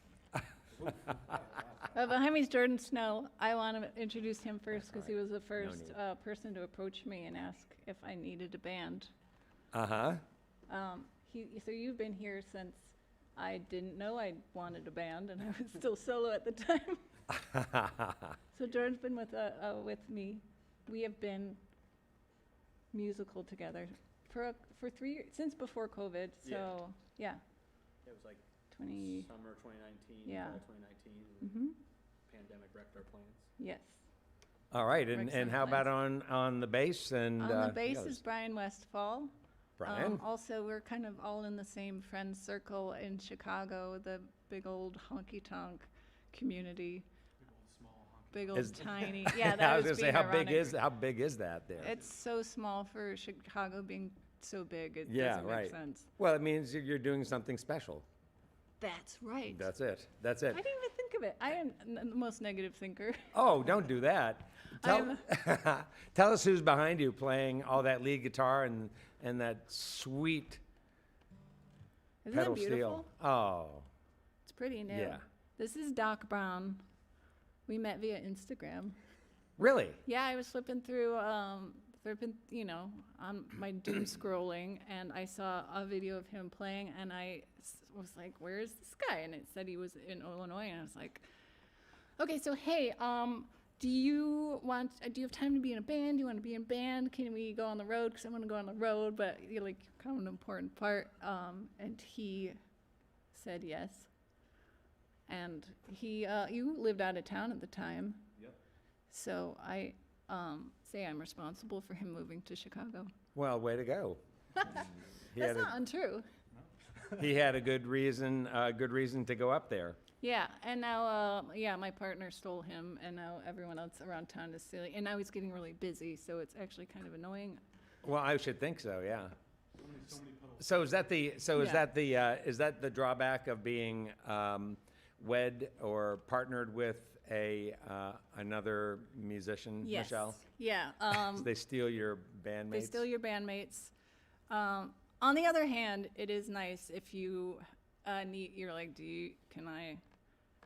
Behind me is Jordan Snow. I want to introduce him first because he was the first person to approach me and ask if I needed a band. Uh-huh. So you've been here since I didn't know I wanted a band, and I was still solo at the time. So Jordan's been with me. We have been musical together for 3 years, since before COVID. So yeah. It was like 20. summer 2019, Yeah. fall 2019. Mm-hmm. Pandemic wrecked our plans. Yes. All right, and Excellent how about on the bass? And On the bass yeah, is Brian Westfall. Brian. Also, we're kind of all in the same friend circle in Chicago, the big old honky tonk community. Big old Is- tiny. Yeah, that I was was gonna say, being how ironic. big is that there? It's so small for Chicago being so big. It Yeah, doesn't right. make sense. Well, it means you're doing something special. That's right. That's it. I didn't even think of it. I am the most negative thinker. Oh, don't do that. Tell, tell us who's behind you playing all that lead guitar and that sweet Isn't pedal it beautiful? steel. Oh, It's pretty new. Yeah. This is Doc Brown. We met via Instagram. really? Yeah, I was flipping through, on my doom scrolling, and I saw a video of him playing, and I was like, "Where is this guy?" And it said he was in Illinois, and I was like, "Okay, so hey, do you have time to be in a band? Do you want to be in a band? Can we go on the road? Because I want to go on the road, but you're like kind of an important part." And he said yes. And you lived out of town at the time. Yep. So I say I'm responsible for him moving to Chicago. Well, way to go. He That's had not untrue. he had a good reason to go up there. Yeah, and now, my partner stole him, and now everyone else around town is stealing. And now he's getting really busy, so it's actually kind of annoying. Well, I should think so. Yeah. So is that the drawback of being wed or partnered with another musician, Yes. Michelle? Yeah. So they steal your bandmates? They steal your bandmates. On the other hand, it is nice if you you're like, can I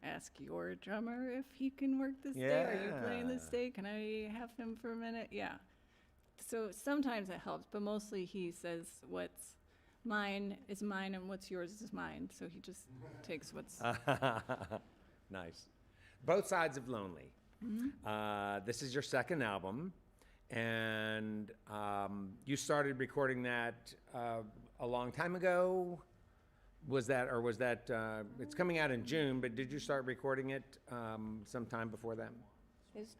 ask your drummer if he can work this day? Are you playing this Yeah. day? Can I have him for a minute? Yeah. So sometimes it helps, but mostly he says what's mine is mine and what's yours is mine. So he just takes what's. Nice. Both Sides of Lonely. Mm-hmm. This is your second album, and you started recording that a long time ago. Was that? It's coming out in June, but did you start recording it sometime before that?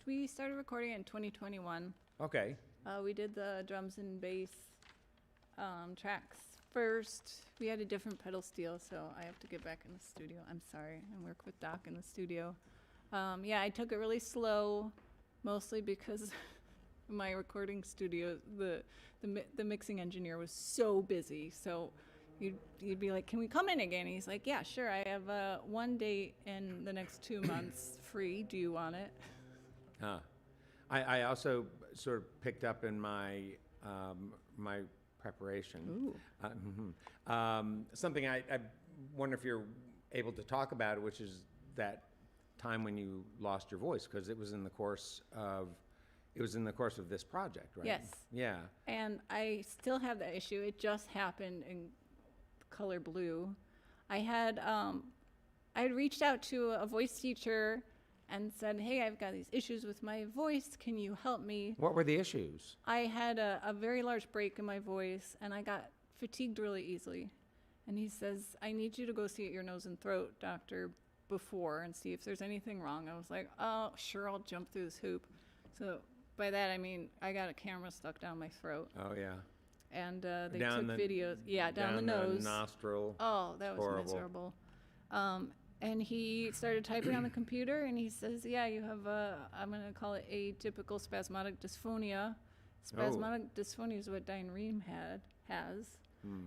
We started recording it in 2021. Okay. We did the drums and bass tracks first. We had a different pedal steel, so I have to get back in the studio. I'm sorry, and work with Doc in the studio. I took it really slow, mostly because my recording studio, the mixing engineer was so busy. So you'd be like, "Can we come in again?" And he's like, "Yeah, sure. I have one date in the next 2 months free. Do you want it?" I also sort of picked up in my my preparation something I wonder if you're able to talk about, which is that time when you lost your voice, because it was in the course of this project, right? Yes. Yeah. And I still have that issue. It just happened in color blue. I had reached out to a voice teacher and said, hey, I've got these issues with my voice. Can you help me? What were the issues? I had a very large break in my voice, and I got fatigued really easily. And he says, I need you to go see your nose and throat doctor before and see if there's anything wrong. I was like, oh, sure, I'll jump through this hoop. So by that, I mean, I got a camera stuck down my throat. Oh, yeah. And they Down took the- videos. Yeah, down the nose. nostril. Oh, that was Horrible. miserable. And he started typing on the computer, and he says, yeah, you have I'm going to call it atypical spasmodic dysphonia. Spasmodic dysphonia is what Diane Rehm has.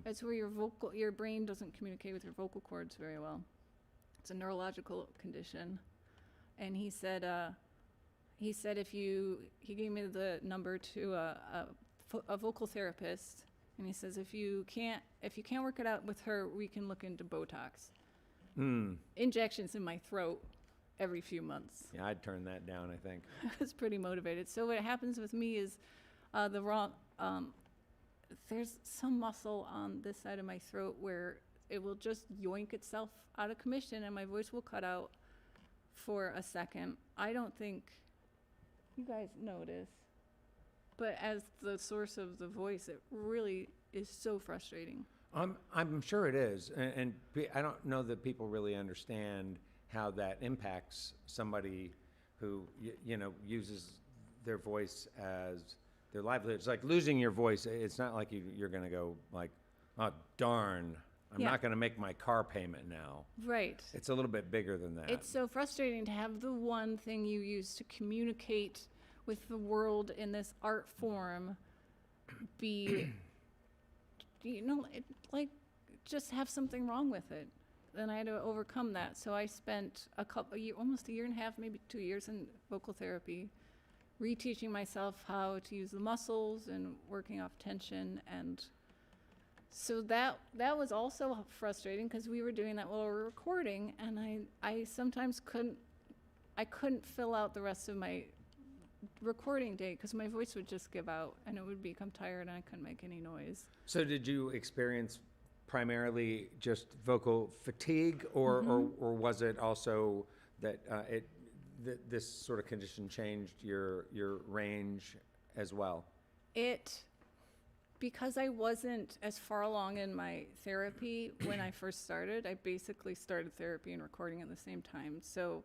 It's where your brain doesn't communicate with your vocal cords very well. It's a neurological condition. And he said he gave me the number to a vocal therapist, and he says, if you can't work it out with her, we can look into Botox. Injections in my throat every few months. Yeah, I'd turn that down, I think. I was pretty motivated. So what happens with me is there's some muscle on this side of my throat where it will just yoink itself out of commission and my voice will cut out for a second. I don't think you guys notice, but as the source of the voice, it really is so frustrating. I'm sure it is, and I don't know that people really understand how that impacts somebody who uses their voice as their livelihood. It's like losing your voice. It's not like you're going to go like, oh darn, I'm Yeah. not going to make my car payment now. Right. It's a little bit bigger than that. It's so frustrating to have the one thing you use to communicate with the world in this art form be, just have something wrong with it. Then I had to overcome that. So I spent almost a year and a half, maybe 2 years in vocal therapy, reteaching myself how to use the muscles and working off tension. And so that was also frustrating because we were doing that while we were recording, and I sometimes couldn't fill out the rest of my recording day because my voice would just give out and it would become tired and I couldn't make any noise. So did you experience primarily just vocal fatigue, or was it also that this sort of condition changed your range as well? Because I wasn't as far along in my therapy when I first started, I basically started therapy and recording at the same time. So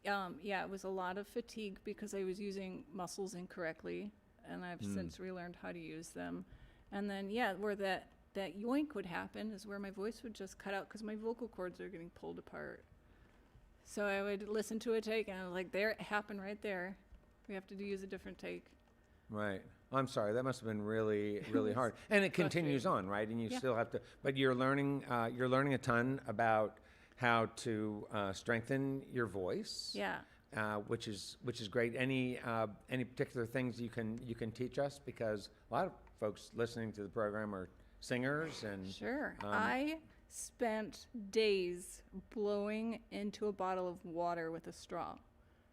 it was a lot of fatigue because I was using muscles incorrectly, and I've since relearned how to use them. And then, where that yoink would happen is where my voice would just cut out because my vocal cords are getting pulled apart. So I would listen to a take, and I was like, there, it happened right there. We have to use a different take. Right. I'm sorry. That must have been really, really hard. And it continues on, right? And you still have to. But you're learning a ton about how to strengthen your voice. Yeah. Which is great. Any particular things you can teach us, because a lot of folks listening to the program are singers and. Sure. I spent days blowing into a bottle of water with a straw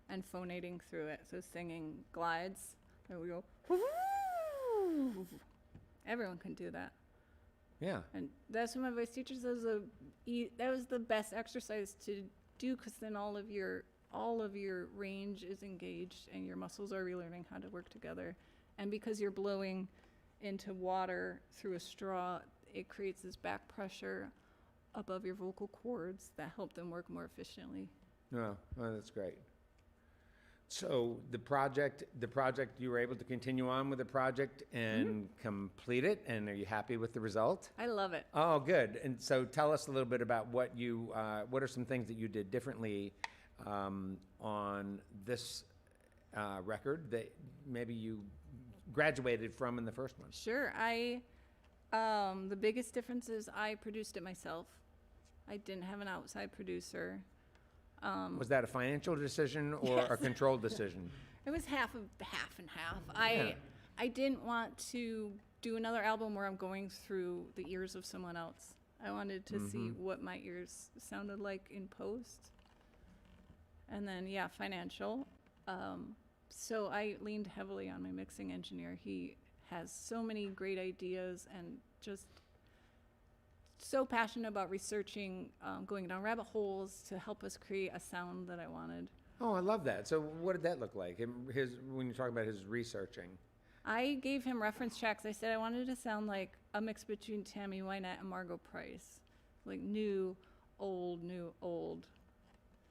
and phonating through it. So singing glides. There we go. Everyone can do that. Yeah. And that's what my voice teacher says. That was the best exercise to do because then all of your range is engaged and your muscles are relearning how to work together. And because you're blowing into water through a straw, it creates this back pressure above your vocal cords that help them work more efficiently. Oh, that's great. So the project, you were able to continue on with the project and complete it, and are you happy with the result? I love it. Oh, good. And so tell us a little bit about what are some things that you did differently on this record that maybe you graduated from in the first one? Sure. The biggest difference is I produced it myself. I didn't have an outside producer. Was that a financial decision or a controlled decision? It was half and half. I didn't want to do another album where I'm going through the ears of someone else. I wanted to see what my ears sounded like in post. And then, yeah, financial. So I leaned heavily on my mixing engineer. He has so many great ideas and just so passionate about researching, going down rabbit holes to help us create a sound that I wanted. Oh, I love that. So what did that look like? When you're talking about his researching? I gave him reference tracks. I said I wanted to sound like a mix between Tammy Wynette and Margot Price. Like new, old, new, old.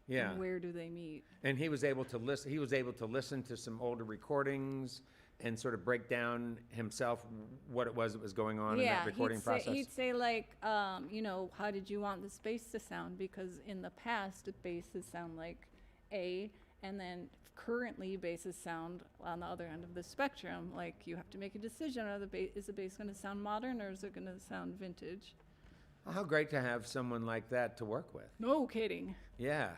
Yeah. And where do they meet? And he was able to listen. He was able to listen to some older recordings and sort of break down himself what it was that was going on in that recording process. He'd say like, you know, how did you want this bass to sound? Because in the past, basses sound like A, and then currently basses sound on the other end of the spectrum. Like you have to make a decision: is the bass going to sound modern or is it going to sound vintage? Well, how great to have someone like that to work with. No kidding. Yeah,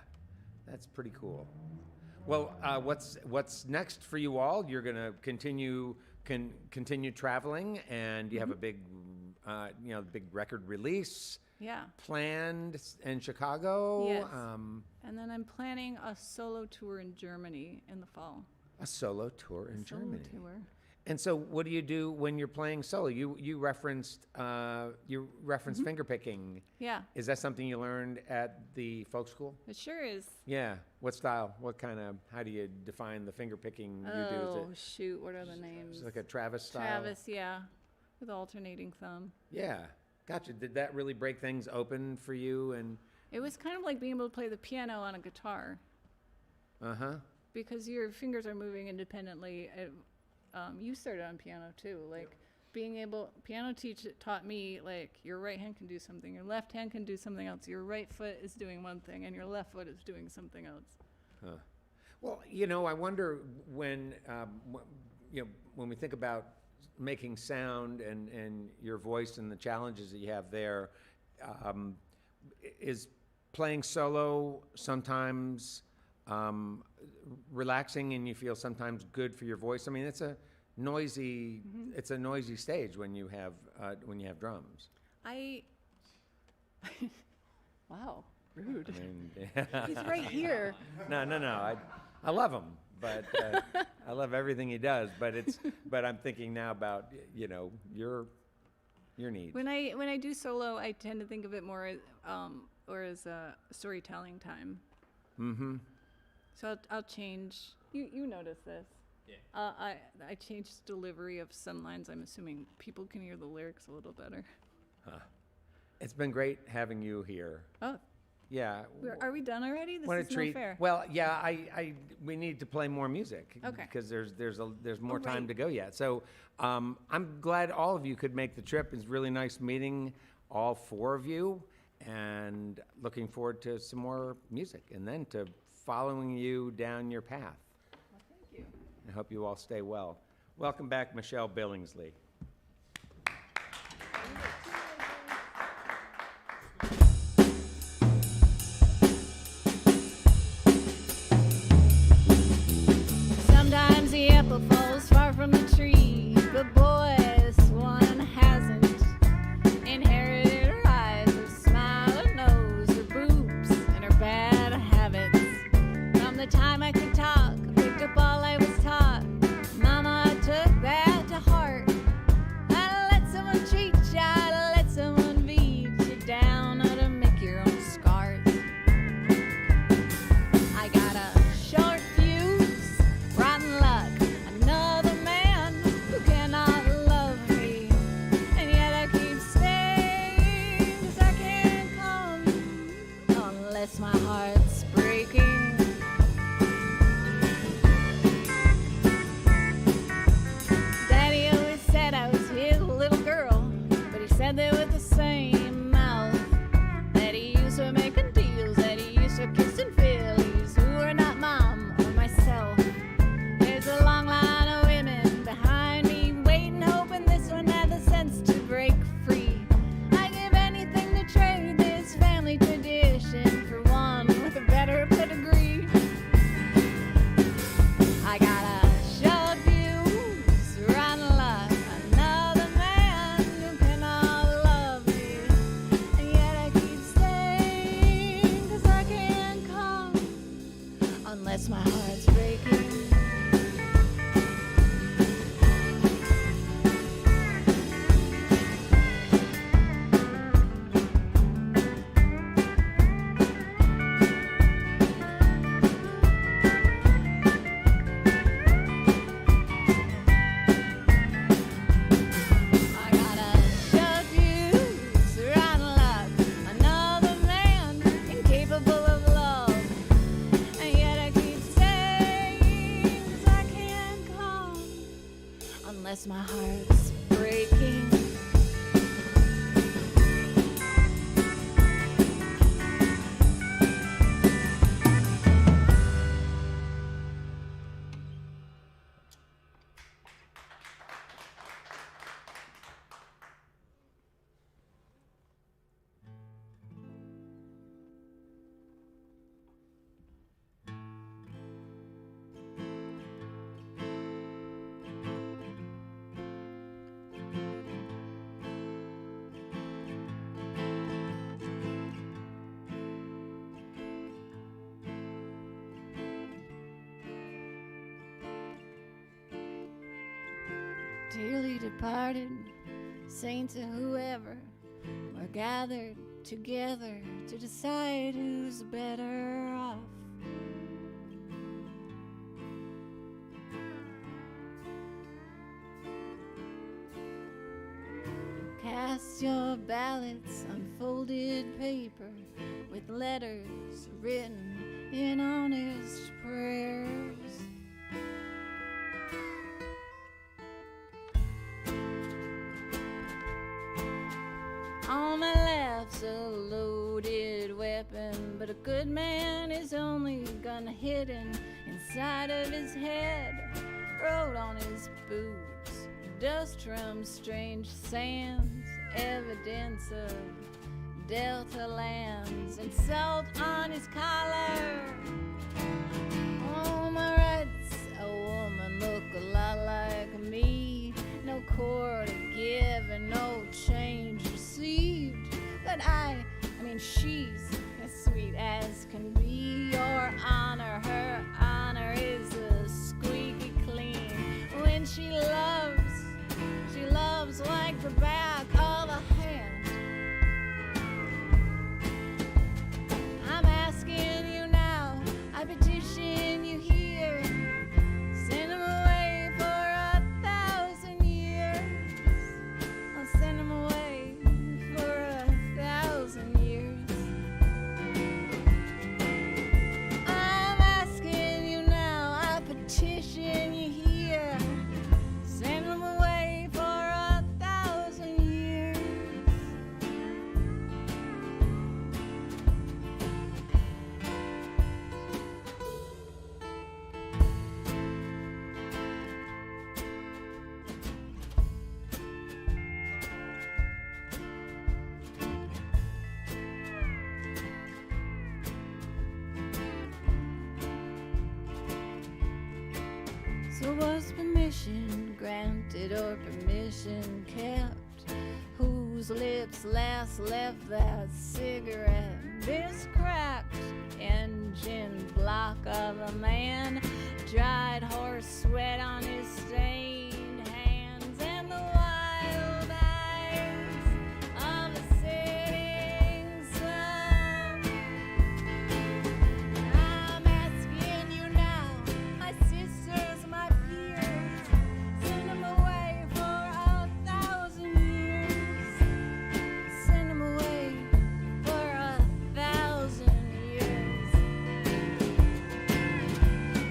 that's pretty cool. Well, what's next for you all? You're going to continue traveling, and you have a big, big record release Yeah. planned in Chicago. Yes. And then I'm planning a solo tour in Germany in the fall. A solo tour in Germany. Solo tour. And so, what do you do when you're playing solo? You referenced finger picking. Yeah, Is that something you learned at the folk school? it sure is. Yeah. What style? What kind of? How do you define the finger picking you do? Oh, Is shoot, what are the names? it like a Travis style? Travis, yeah, with alternating thumb. Yeah. Gotcha. Did that really break things open for you? And It was kind of like being able to play the piano on a guitar because your fingers are moving independently. You started on piano too, like piano taught me like your right hand can do something, your left hand can do something else, your right foot is doing one thing and your left foot is doing something else. Well, I wonder when we think about making sound and your voice and the challenges that you have there, is playing solo sometimes relaxing and you feel sometimes good for your voice? I mean, it's a noisy stage when you have drums. Wow, rude. I mean, He's right here. no. I love him, but I love everything he does. But I'm thinking now about your needs. When I do solo, I tend to think of it more as a storytelling time. Mm-hmm. So I'll change. You notice this? Yeah. I changed delivery of some lines. I'm assuming people can hear the lyrics a little better. It's been great having you here. Oh, Yeah. are we done already? This What a is treat. no fair. Well, yeah, we need to play more music. Okay. Because there's more time right. to go yet. So I'm glad all of you could make the trip. It's really nice meeting all four of you, and looking forward to some more music and then to following you down your path. Well, thank you. I hope you all stay well. Welcome back, Michelle Billingsley. Sometimes the apple falls far from the tree, but boy, this one hasn't inherited her eyes, her smile, her nose, her boobs, and her bad habits. From the time I could talk, I picked up all I was taught. Mama took that to heart. unless my heart's breaking. Dearly departed, saints or whoever, were gathered together to decide who's better off. Cast your ballots on folded paper with letters written in honest prayers. On my left's a loaded weapon, but a good man is only gonna hidden inside of his head. Wrote on his boots, dust from strange sands, evidence of Delta lands, and salt on his collar. On my right's a woman look a lot like me. No cord to give and no change received. But I mean, she's as sweet as can be. Your honor, her honor is a squeaky clean. When she loves like the back of a hand. I'm asking you now, I petition you here. Send him away for 1,000 years. I'll send him away for 1,000 years. I'm asking you now, I petition you here. Send him away for 1,000 years. So was permission granted or permission kept? Whose lips last left that cigarette? This cracked engine block of a man, dried horse sweat on his stained hands, and the wild eyes of a setting sun. I'm asking you now, my sisters, my peers, send them away for 1,000 years. Send them away for 1,000 years.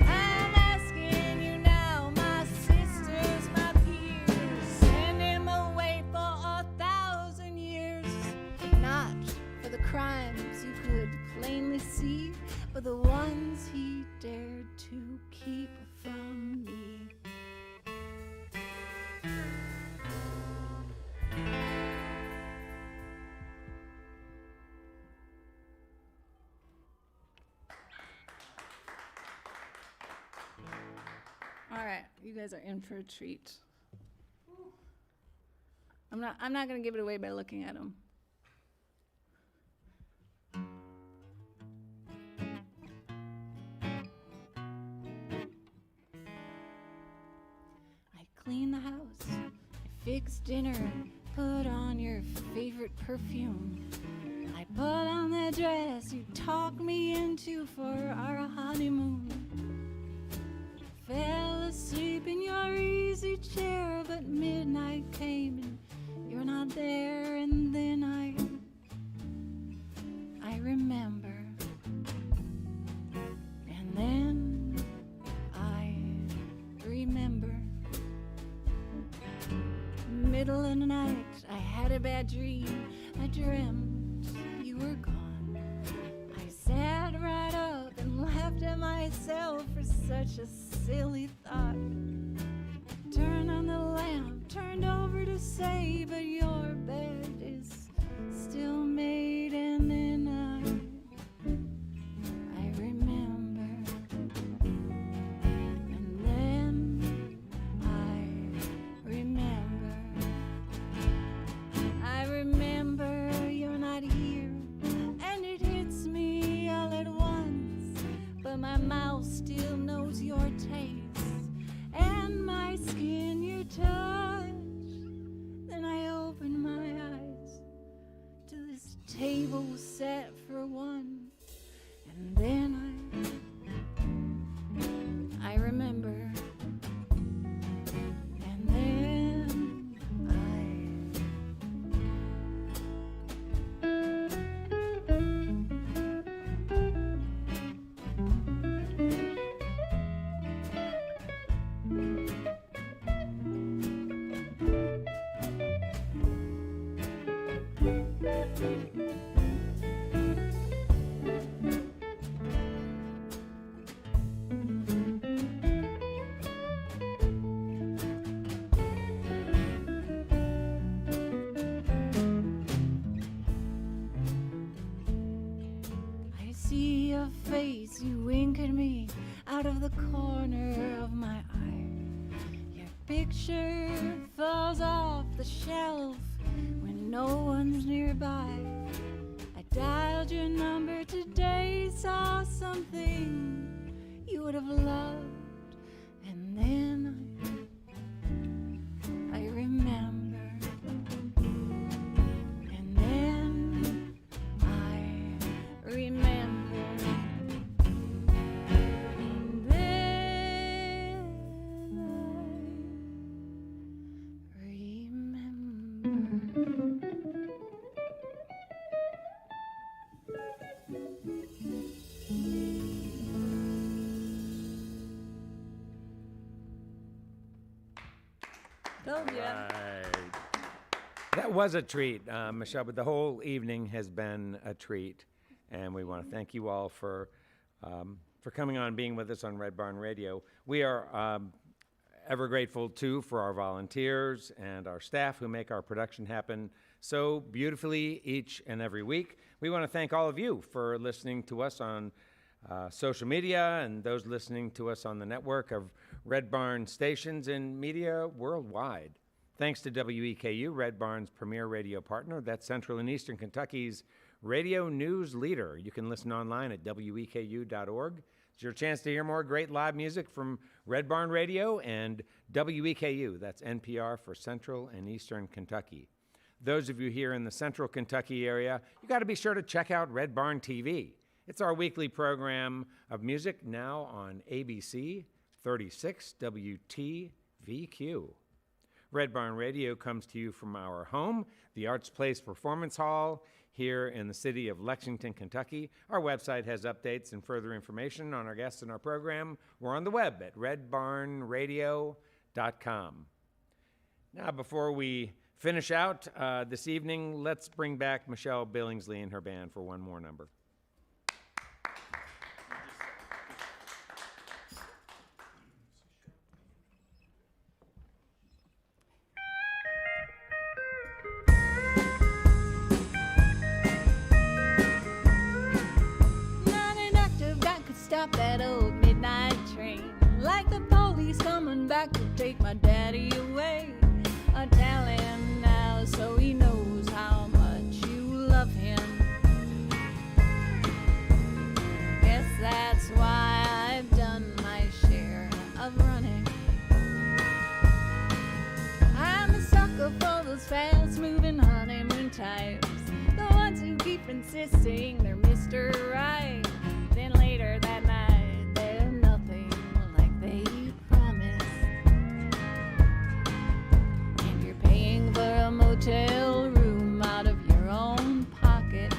I'm asking you now, my sisters, my peers, send him away for 1,000 years. Not for the crimes you could plainly see, but the ones he dared to keep from me. All right, you guys are in for a treat. I'm not gonna give it away by looking at them. I clean the house, I fix dinner, put on your favorite perfume. I put on that dress you talked me into for our honeymoon. Fell asleep in your easy chair, but midnight came and you're not there. And then I remember. And then I remember. middle of the night, I had a bad dream. I dreamt you were gone. I sat right up and laughed at myself for such a silly thought. Turned on the lamp, turned over to say, but your bed is still made, and then I remember, and then I remember you're not here, and it hits me all at once, but my mouth still knows your taste, and my skin your touch. Then I open my eyes to this table set for one, and then I remember, and then I see your face, you wink at me out of the corner of my eye. Your picture falls off the shelf when no one's nearby. I dialed your number today, saw something you would have loved, and then I remember, and then I remember, and then I remember. Told ya. Right. That was a treat, Michelle, but the whole evening has been a treat. And we want to thank you all for coming on, being with us on Red Barn Radio. We are ever grateful, too, for our volunteers and our staff who make our production happen so beautifully each and every week. We want to thank all of you for listening to us on social media and those listening to us on the network of Red Barn stations and media worldwide. Thanks to WEKU, Red Barn's premier radio partner. That's Central and Eastern Kentucky's radio news leader. You can listen online at weku.org. It's your chance to hear more great live music from Red Barn Radio and WEKU. That's NPR for Central and Eastern Kentucky. Those of you here in the Central Kentucky area, you got to be sure to check out Red Barn TV. It's our weekly program of music now on ABC 36 WTVQ. Red Barn Radio comes to you from our home, the Arts Place Performance Hall, here in the city of Lexington, Kentucky. Our website has updates and further information on our guests and our program. We're on the web at redbarnradio.com. Now, before we finish out this evening, let's bring back Michelle Billingsley and her band for one more number. Stop that old midnight train, like the police coming back to take my daddy away. I tell him now so he knows how much you love him. Guess that's why I've done my share of running. I'm a sucker for those fast-moving honeymoon types, the ones who keep insisting they're Mr. Right. Then later that night, they're nothing like they promised. And you're paying for a motel room out of your own pocket.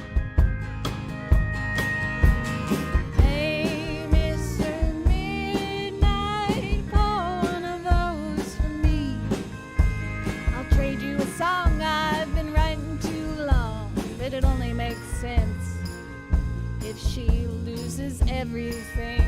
Hey, Mr. Midnight, call one of those for me. I'll trade you she loses everything.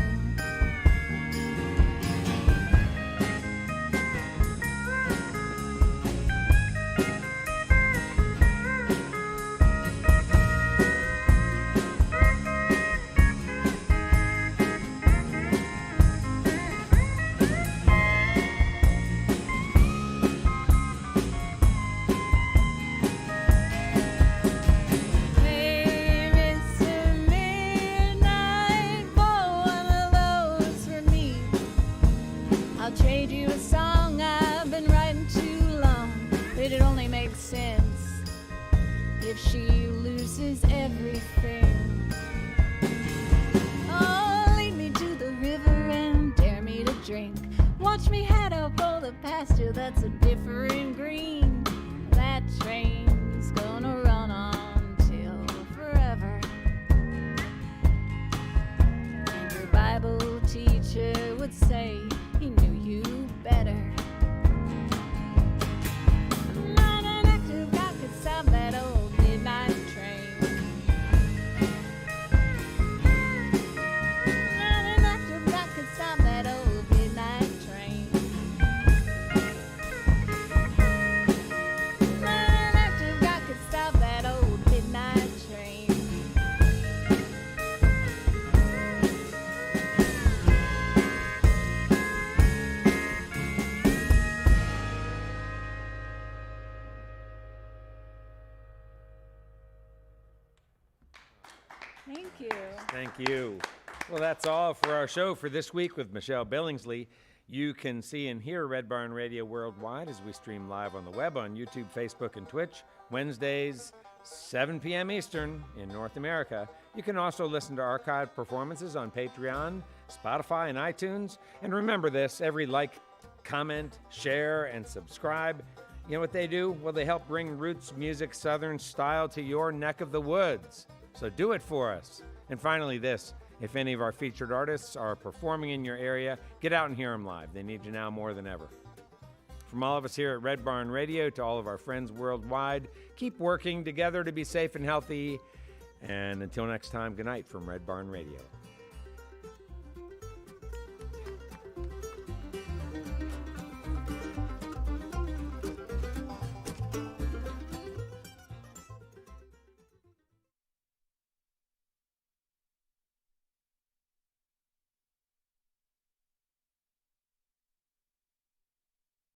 Hey, Mr. Midnight, pour one of those for me. I'll trade you a song I've been writing too long, but it only makes sense if she loses everything. Oh, lead me to the river and dare me to drink. Watch me head up all the pasture that's a different green. That train's gonna run on till forever. And your Bible teacher would say he knew you better. Not an active guy could stop that old midnight train. Not an active guy could stop that old midnight train. Not an active guy could stop that old midnight train. Thank you. Thank you. Well, that's all for our show for this week with Michelle Billingsley. You can see and hear Red Barn Radio worldwide as we stream live on the web on YouTube, Facebook, and Twitch, Wednesdays, 7 p.m. Eastern in North America. You can also listen to archived performances on Patreon, Spotify, and iTunes. And remember this, every like, comment, share, and subscribe, you know what they do? Well, they help bring roots music, Southern style to your neck of the woods. So do it for us. And finally this, if any of our featured artists are performing in your area, get out and hear them live. They need you now more than ever. From all of us here at Red Barn Radio to all of our friends worldwide, keep working together to be safe and healthy. And until next time, good night from Red Barn Radio.